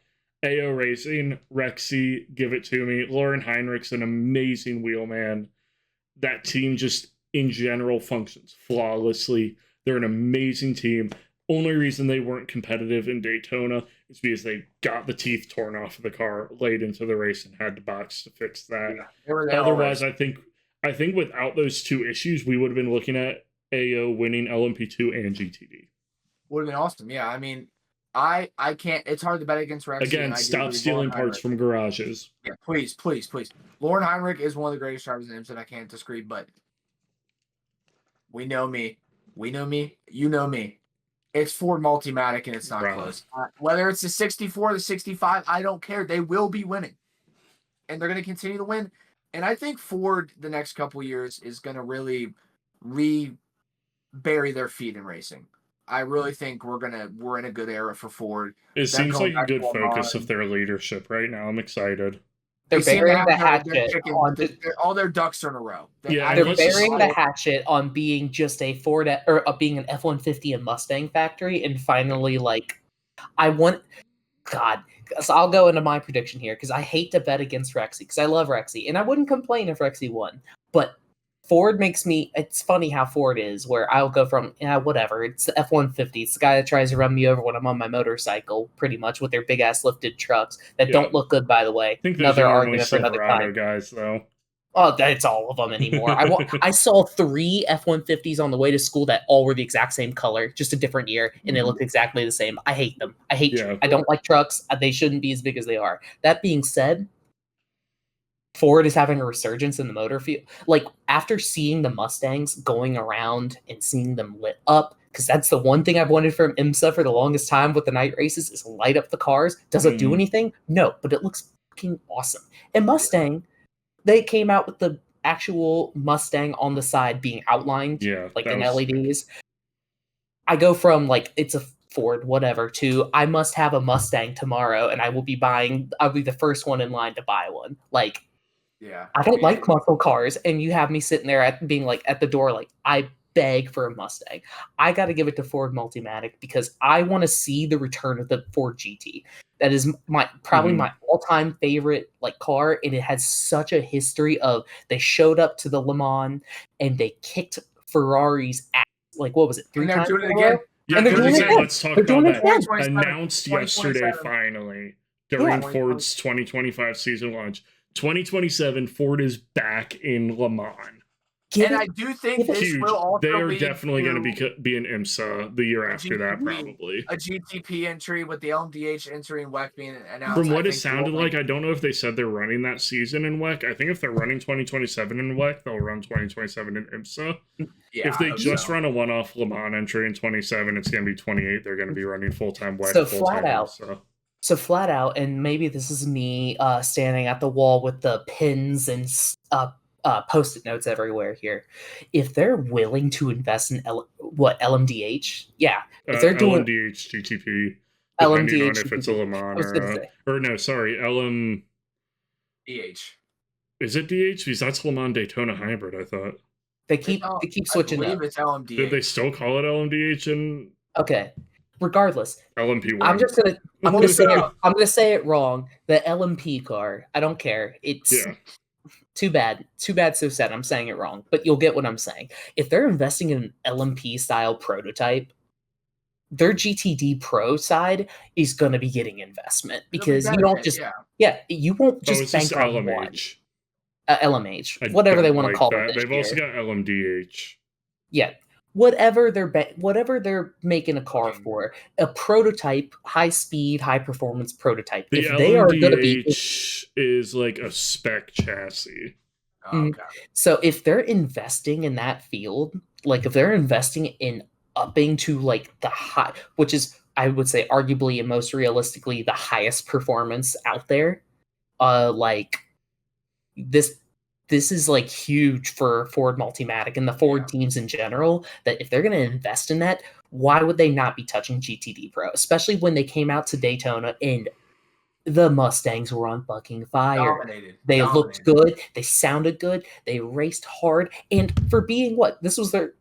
Speaker 1: AO Racing, Rexy, give it to me. Lauren Heinrich's an amazing wheelman. That team just, in general, functions flawlessly. They're an amazing team. Only reason they weren't competitive in Daytona is because they got the teeth torn off of the car late into the race and had to box to fix that. Yeah, otherwise, I think without those 2 issues, we would have been looking at AO winning LMP2 and GTD.
Speaker 3: Would have been awesome. Yeah, I mean, I can't. It's hard to bet against Rexy.
Speaker 1: Again, stop stealing parts from garages.
Speaker 3: Yeah, please. Lauren Heinrich is one of the greatest drivers in IMSA. I can't disagree, but we know me. You know me. It's Ford Multimatic, and it's not close. Whether it's the 64 or the 65, I don't care. They will be winning, and they're going to continue to win. And I think Ford, the next couple of years, is going to really bury their feet in racing. I really think we're in a good era for Ford.
Speaker 1: It seems like a good focus of their leadership right now. I'm excited.
Speaker 2: They're burying the hatchet on
Speaker 3: all their ducks are in a row.
Speaker 2: They're burying the hatchet on being just a Ford or being an F-150 and Mustang factory, and finally, so I'll go into my prediction here because I hate to bet against Rexy because I love Rexy and I wouldn't complain if Rexy won, but Ford makes me. It's funny how Ford is, where I'll go from whatever. It's the F-150. It's the guy that tries to run me over when I'm on my motorcycle, pretty much with their big ass lifted trucks that don't look good, by the way.
Speaker 1: I think those
Speaker 2: another
Speaker 1: are normally
Speaker 2: argument for another
Speaker 1: Silverado
Speaker 2: time.
Speaker 1: guys, though.
Speaker 2: Oh, it's all of them anymore. I saw 3 F-150s on the way to school that all were the exact same color, just a different year, and they looked exactly the same. I hate them. I don't like trucks. They shouldn't be as big as they are. That being said, Ford is having a resurgence in the motor field. Like, after seeing the Mustangs going around and seeing them lit up, because that's the one thing I've wanted from IMSA for the longest time with the night races, is light up the cars. Does it do anything? No, but it looks fucking awesome. And Mustang, they came out with the actual Mustang on the side being outlined, like in LEDs. I go from, like, it's a Ford, whatever, to I must have a Mustang tomorrow, and I'll be the first one in line to buy one. Like, I don't like muscle cars, and you have me sitting there at the door, like, I beg for a Mustang. I got to give it to Ford Multimatic because I want to see the return of the Ford GT. That is probably my all-time favorite car, and it has such a history of they showed up to the Le Mans and they kicked Ferrari's ass. Like, what was it? 3 times?
Speaker 3: Doing it again.
Speaker 1: Yeah,
Speaker 2: and they're doing it again.
Speaker 1: Let's talk about that. Announced yesterday, finally, during Ford's 2025 season launch. 2027, Ford is back in Le Mans.
Speaker 3: I do think this will also
Speaker 1: they are definitely going to be an IMSA the year after that, probably.
Speaker 3: A GTP entry with the LMDH entry in WEC being announced.
Speaker 1: From what it sounded like, I don't know if they said they're running that season in WEC. I think if they're running 2027 in WEC, they'll run 2027 in IMSA. Yeah, if they just run a one-off Le Mans entry in 27, it's going to be 28. They're going to be running full-time WEC.
Speaker 2: So flat out. So flat out, and maybe this is me standing at the wall with the pins and Post-it notes everywhere here. If they're willing to invest in LMDH, yeah. If they're doing
Speaker 1: LMDH GTP,
Speaker 2: depending
Speaker 1: on if it's a Le Mans or no, sorry,
Speaker 3: DH.
Speaker 1: Is it DH? Because that's Le Mans Daytona Hybrid. I thought
Speaker 2: they keep switching.
Speaker 3: I believe it's LMDH.
Speaker 1: Did they still call it LMDH? And
Speaker 2: okay. Regardless,
Speaker 1: LMP1.
Speaker 2: I'm gonna say it wrong. The LMP car. I don't care. It's too bad. Too bad. So sad. I'm saying it wrong, but you'll get what I'm saying. If they're investing in an LMP style prototype, their GTD Pro side is gonna be getting investment because you don't just you won't just bank on
Speaker 1: LMH.
Speaker 2: One. LMH, whatever they want to call it.
Speaker 1: They've also got LMDH.
Speaker 2: Yeah. Whatever they're making a car for, a prototype, high speed, high performance prototype.
Speaker 1: The
Speaker 2: if they are going to be,
Speaker 1: is like a spec chassis.
Speaker 3: Okay.
Speaker 2: So if they're investing in that field, like if they're investing in upping to like the high, which is I would say arguably and most realistically the highest performance out there, like this is like huge for Ford Multimatic and the Ford teams in general, that if they're going to invest in that, why would they not be touching GTD Pro? Especially when they came out to Daytona and the Mustangs were on fucking fire. They looked good. They sounded good. They raced hard. And for being this was their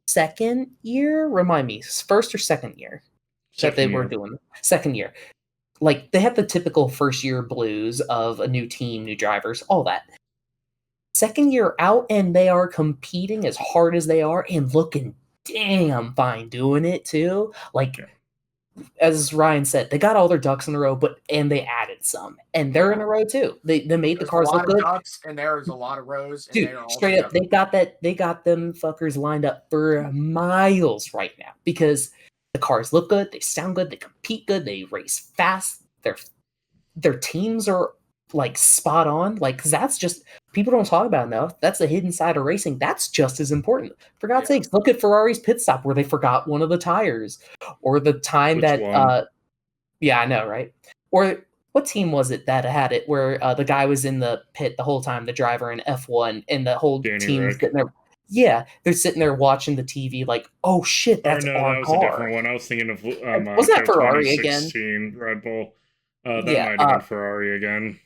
Speaker 2: second year? Remind me, first or second year that they were doing? Second year. Like, they had the typical first year blues of a new team, new drivers, all that. Second year out, and they are competing as hard as they are and looking damn fine doing it too. Like, as Ryan said, they got all their ducks in a row, and they added some, and they're in a row too. They made the cars look good.
Speaker 3: Ducks, and there's a lot of rows.
Speaker 2: Dude,
Speaker 3: and
Speaker 2: straight up, they got them fuckers lined up for miles right now because the cars look good, they sound good, they compete good, they race fast. Their teams are like spot on, like, cause that's just people don't talk about enough. That's the hidden side of racing. That's just as important. For God's sakes, look at Ferrari's pit stop where they forgot one of the tires, or the time I know, right? Or what team was it that had it where the guy was in the pit the whole time, the driver in F1, and the whole team was sitting there. Yeah, they're sitting there watching the TV, like, oh shit, that's our
Speaker 1: that was
Speaker 2: car.
Speaker 1: a different one. I was thinking of
Speaker 2: was that Ferrari again?
Speaker 1: Red Bull. That might have been Ferrari again.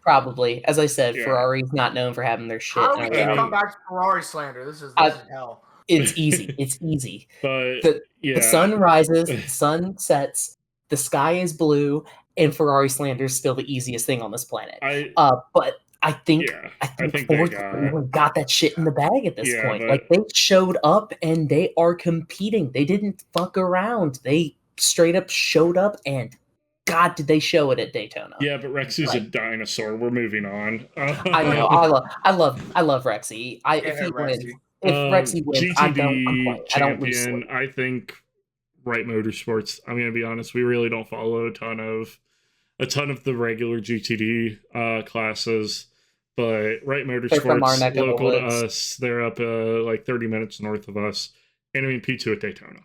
Speaker 2: Probably. As I said, Ferrari's not known for having their shit.
Speaker 3: How do we come back to Ferrari slander? This is hell.
Speaker 2: It's easy. It's easy.
Speaker 1: But
Speaker 2: the sun rises, the sun sets, the sky is blue, and Ferrari slander is still the easiest thing on this planet. But I think
Speaker 1: I think
Speaker 2: Ford
Speaker 1: they got
Speaker 2: really got that shit in the bag at this
Speaker 1: Yeah,
Speaker 2: point.
Speaker 1: but-
Speaker 2: Like they showed up and they are competing. They didn't fuck around. They straight up showed up and God, did they show it at Daytona?
Speaker 1: Yeah, but Rexy's a dinosaur. We're moving on.
Speaker 2: I know. I love Rexy. If he wins, if Rexy wins, I don't complain. I don't lose
Speaker 1: champion.
Speaker 2: sleep.
Speaker 1: I think Right Motorsports. I'm gonna be honest. We really don't follow a ton of the regular GTD classes, but Right
Speaker 2: They're from our
Speaker 1: Motorsports,
Speaker 2: neck of the
Speaker 1: local to
Speaker 2: woods.
Speaker 1: us. They're up like 30 minutes north of us. And I mean P2 at Daytona.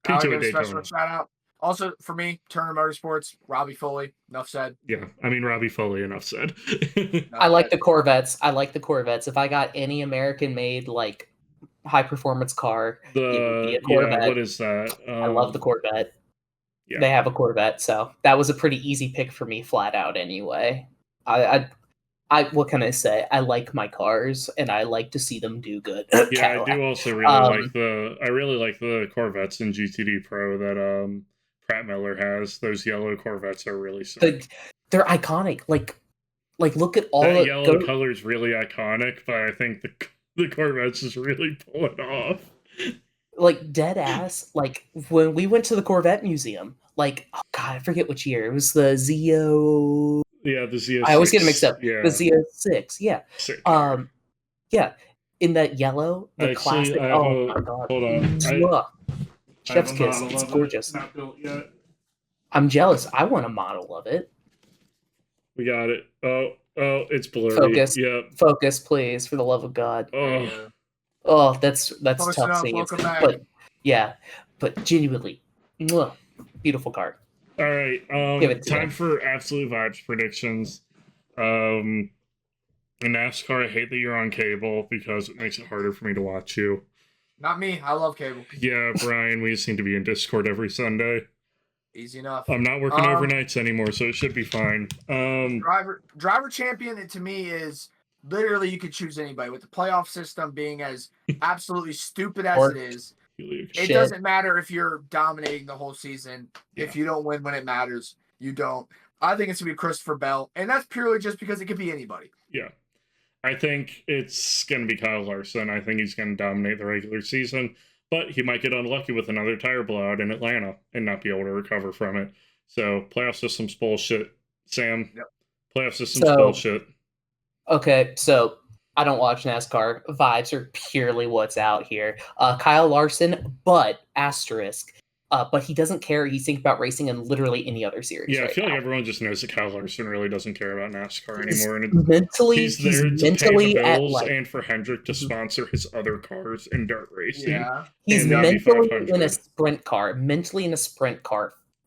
Speaker 3: I'll
Speaker 1: P2
Speaker 3: give
Speaker 1: at
Speaker 3: a special
Speaker 1: Daytona.
Speaker 3: shout out. Also, for me, Turner Motorsports, Robbie Foley, enough said.
Speaker 1: Yeah, I mean Robbie Foley, enough said.
Speaker 2: I like the Corvettes. If I got any American-made like high performance car, it would be a Corvette.
Speaker 1: Yeah, what is that?
Speaker 2: I love the Corvette.
Speaker 1: Yeah.
Speaker 2: They have a Corvette, so that was a pretty easy pick for me, flat out. Anyway, I what can I say? I like my cars, and I like to see them do good.
Speaker 1: Yeah, I do also really like the Corvettes in GTD Pro that Pratt Miller has. Those yellow Corvettes are really sick.
Speaker 2: They're iconic. Like look at all
Speaker 1: that yellow color is really iconic, but I think the Corvettes just really pull it off.
Speaker 2: Like dead ass. Like when we went to the Corvette Museum, like oh god, I forget which year. It was the Zeo.
Speaker 1: Yeah, the Zeo.
Speaker 2: I always get it mixed up.
Speaker 1: Yeah.
Speaker 2: The Zeo 6. Yeah.
Speaker 1: Sick.
Speaker 2: Yeah. In that yellow, the classic. Oh my god.
Speaker 1: Hold on.
Speaker 2: Chef's kiss. It's gorgeous.
Speaker 1: Not built yet.
Speaker 2: I'm jealous. I want a model of it.
Speaker 1: We got it. Oh, it's blurry.
Speaker 2: Focus.
Speaker 1: Yep.
Speaker 2: Focus, please, for the love of God.
Speaker 1: Oh,
Speaker 2: that's
Speaker 3: Close
Speaker 2: tough
Speaker 3: enough,
Speaker 2: seeing it.
Speaker 3: welcome back.
Speaker 2: But genuinely, beautiful card.
Speaker 1: All right. Time for absolute vibes predictions. In NASCAR, I hate that you're on cable because it makes it harder for me to watch you.
Speaker 3: Not me. I love cable.
Speaker 1: Yeah, Brian, we seem to be in Discord every Sunday.
Speaker 3: Easy enough.
Speaker 1: I'm not working overnights anymore, so it should be fine.
Speaker 3: Driver champion to me is literally you could choose anybody with the playoff system being as absolutely stupid as it is. It doesn't matter if you're dominating the whole season. Yeah. If you don't win when it matters, you don't. I think it's going to be Christopher Bell, and that's purely just because it could be anybody.
Speaker 1: Yeah. I think it's going to be Kyle Larson. I think he's going to dominate the regular season, but he might get unlucky with another tire blowout in Atlanta and not be able to recover from it. So, playoff system's bullshit. Sam,
Speaker 3: yep.
Speaker 1: Playoff system's bullshit.
Speaker 2: Okay, so I don't watch NASCAR. Vibes are purely what's out here. Kyle Larson, but asterisk. But he doesn't care. He's thinking about racing in literally any other series.
Speaker 1: Yeah, I feel
Speaker 2: now.
Speaker 1: like everyone just knows that Kyle Larson really doesn't care about NASCAR anymore. And
Speaker 2: he's there to pay the bills
Speaker 1: and for Hendrick to sponsor his other cars in dirt racing.
Speaker 3: Yeah.
Speaker 2: He's mentally in a sprint car.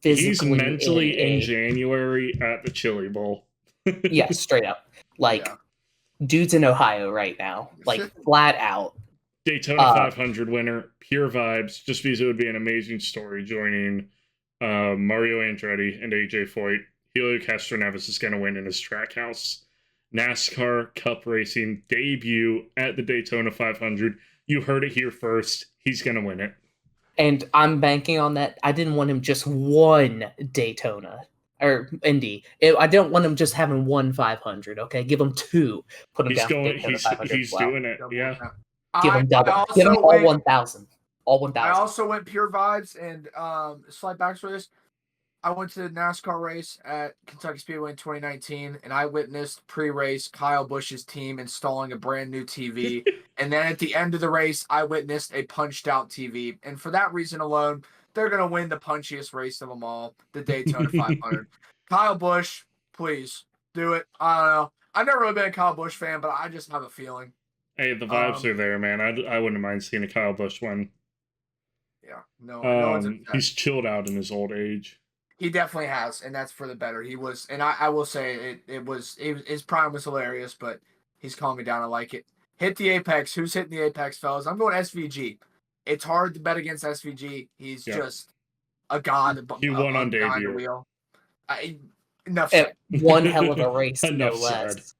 Speaker 2: Physically.
Speaker 1: He's mentally in January at the Chili Bowl.
Speaker 2: Yeah, straight up. Dude's in Ohio right now. Like, flat out.
Speaker 1: Daytona 500 winner, pure vibes. Just because it would be an amazing story joining Mario Andretti and AJ Foyt. Helio Castroneves is going to win in his track house. NASCAR Cup Racing debut at the Daytona 500. You heard it here first. He's going to win it.
Speaker 2: And I'm banking on that. I didn't want him just one Daytona or Indy. I don't want him just having one 500. Okay, give him two. Put him down.
Speaker 1: He's doing it. Yeah.
Speaker 2: Give him double. Give him all 1,000. All 1,000.
Speaker 3: I also went pure vibes and slight backstory. This. I went to the NASCAR race at Kentucky Speedway in 2019, and I witnessed pre-race Kyle Busch's team installing a brand new TV. And then at the end of the race, I witnessed a punched-out TV. And for that reason alone, they're going to win the punchiest race of them all, the Daytona 500. Kyle Busch, please, do it. I don't know. I've never really been a Kyle Busch fan, but I just have a feeling.
Speaker 1: Hey, the vibes are there, man. I wouldn't mind seeing a Kyle Busch win.
Speaker 3: Yeah, no.
Speaker 1: He's chilled out in his old age.
Speaker 3: He definitely has, and that's for the better. He was, and I will say his prime was hilarious, but he's calmed me down. I like it. Hit the apex. Who's hitting the apex, fellas? I'm going SVG. It's hard to bet against SVG. He's just a god.
Speaker 1: He won on debut.
Speaker 3: Enough said.
Speaker 2: One hell of a race, no less.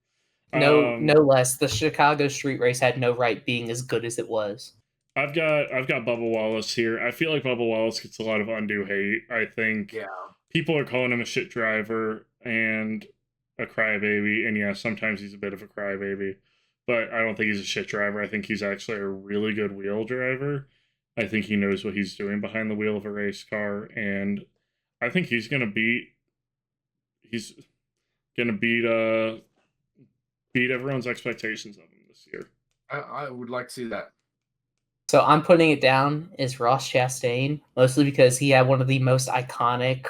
Speaker 2: No less. The Chicago street race had no right being as good as it was.
Speaker 1: I've got Bubba Wallace here. I feel like Bubba Wallace gets a lot of undue hate. I think people are calling him a shit driver, and a crybaby, and yeah, sometimes he's a bit of a crybaby, but I don't think he's a shit driver. I think he's actually a really good wheel driver. I think he knows what he's doing behind the wheel of a race car, and I think he's gonna beat beat everyone's expectations of him this year.
Speaker 3: I would like to see that.
Speaker 2: So I'm putting it down as Ross Chastain, mostly because he had one of the most iconic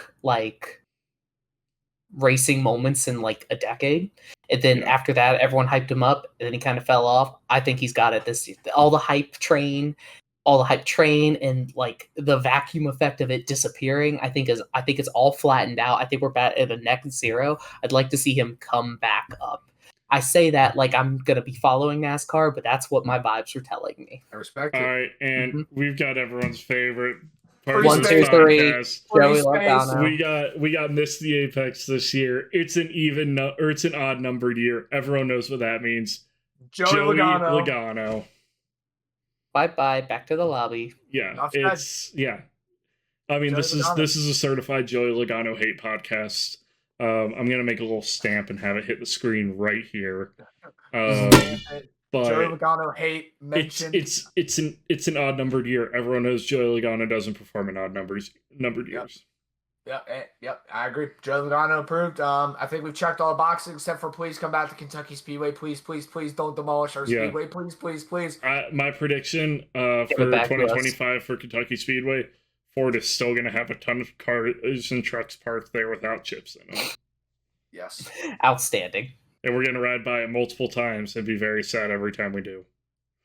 Speaker 2: racing moments in a decade. And then after that, everyone hyped him up, and then he kind of fell off. I think he's got it this year. All the hype train and the vacuum effect of it disappearing, I think it's all flattened out. I think we're back at a net zero. I'd like to see him come back up. I say that like I'm gonna be following NASCAR, but that's what my vibes are telling me.
Speaker 3: I respect it.
Speaker 1: All right, and we've got everyone's favorite part
Speaker 3: Free
Speaker 1: of this
Speaker 3: space.
Speaker 2: 1, 2, 3.
Speaker 1: podcast.
Speaker 2: Joey
Speaker 3: Free space.
Speaker 2: Logano.
Speaker 1: We got Miss the Apex this year. It's an it's an odd numbered year. Everyone knows what that means.
Speaker 3: Joey
Speaker 1: Logano.
Speaker 2: Bye. Back to the lobby.
Speaker 1: Yeah, I mean, this is a certified Joey Logano hate podcast. I'm gonna make a little stamp and have it hit the screen right here. But
Speaker 3: Joey Logano hate mentioned.
Speaker 1: It's an odd numbered year. Everyone knows Joey Logano doesn't perform in odd numbered years.
Speaker 3: Yep, I agree. Joey Logano approved. I think we've checked all the boxes except for please come back to Kentucky Speedway. Please don't demolish our Speedway. Please.
Speaker 1: My prediction for 2025 for Kentucky Speedway, Ford is still going to have a ton of cars and trucks parked there without chips in them.
Speaker 3: Yes.
Speaker 2: Outstanding.
Speaker 1: And we're going to ride by it multiple times and be very sad every time we do.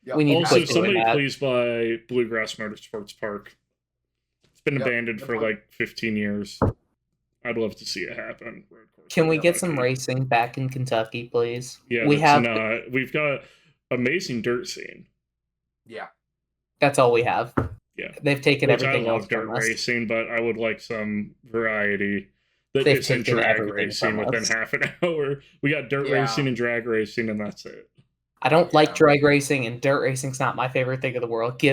Speaker 3: Yep.
Speaker 2: We need
Speaker 1: also, somebody please buy Bluegrass Motorsports Park. It's been abandoned for 15 years. I'd love to see it happen.
Speaker 2: Can we get some racing back in Kentucky, please?
Speaker 1: Yeah, we've got amazing dirt scene.
Speaker 3: Yeah.
Speaker 2: That's all we have.
Speaker 1: Yeah.
Speaker 2: They've taken everything
Speaker 1: I love
Speaker 2: else
Speaker 1: dirt
Speaker 2: from us.
Speaker 1: racing, but I would like some variety that
Speaker 2: They've
Speaker 1: isn't
Speaker 2: taken
Speaker 1: drag
Speaker 2: everything
Speaker 1: racing
Speaker 2: from
Speaker 1: within
Speaker 2: us.
Speaker 1: half an hour. We got dirt racing and drag racing, and that's it.
Speaker 2: I don't like drag racing, and dirt racing's not my favorite thing in the world. Stop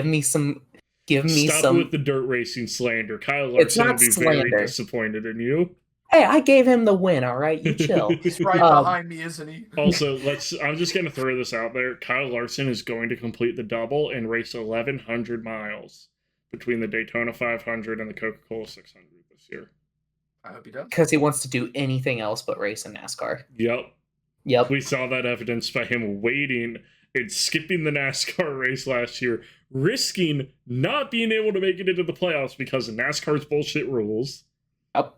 Speaker 1: with the dirt racing slander. Kyle Larson would be very disappointed in you.
Speaker 2: Hey, I gave him the win, all right? You chill.
Speaker 3: He's right behind me, isn't he?
Speaker 1: Also, I'm just going to throw this out there. Kyle Larson is going to complete the double and race 1,100 miles between the Daytona 500 and the Coca-Cola 600 this year.
Speaker 3: I hope he does.
Speaker 2: Because he wants to do anything else but race in NASCAR.
Speaker 1: Yep. We saw that evidence by him waiting and skipping the NASCAR race last year, risking not being able to make it into the playoffs because of NASCAR's bullshit rules.
Speaker 2: Yep.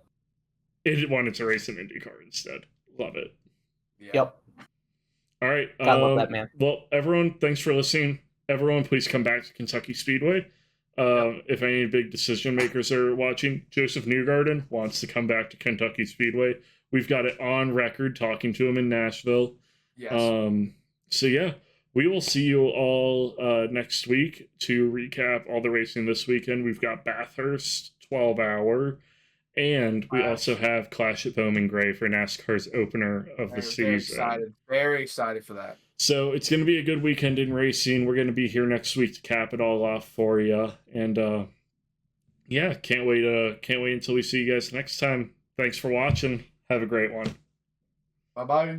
Speaker 1: It wanted to race in IndyCar instead. Love it.
Speaker 3: Yeah.
Speaker 2: Yep.
Speaker 1: All right.
Speaker 2: I love that, man.
Speaker 1: Well, everyone, thanks for listening. Everyone, please come back to Kentucky Speedway. If any big decision makers are watching, Joseph Newgarden wants to come back to Kentucky Speedway. We've got it on record talking to him in Nashville.
Speaker 3: Yes.
Speaker 1: So yeah, we will see you all next week to recap all the racing this weekend. We've got Bathurst 12-hour, and we also have Clash at Bowman Gray for NASCAR's opener of the season.
Speaker 3: Very excited for that.
Speaker 1: So it's going to be a good weekend in racing. We're going to be here next week to cap it all off for you, and can't wait until we see you guys next time. Thanks for watching. Have a great one.
Speaker 3: Bye-bye.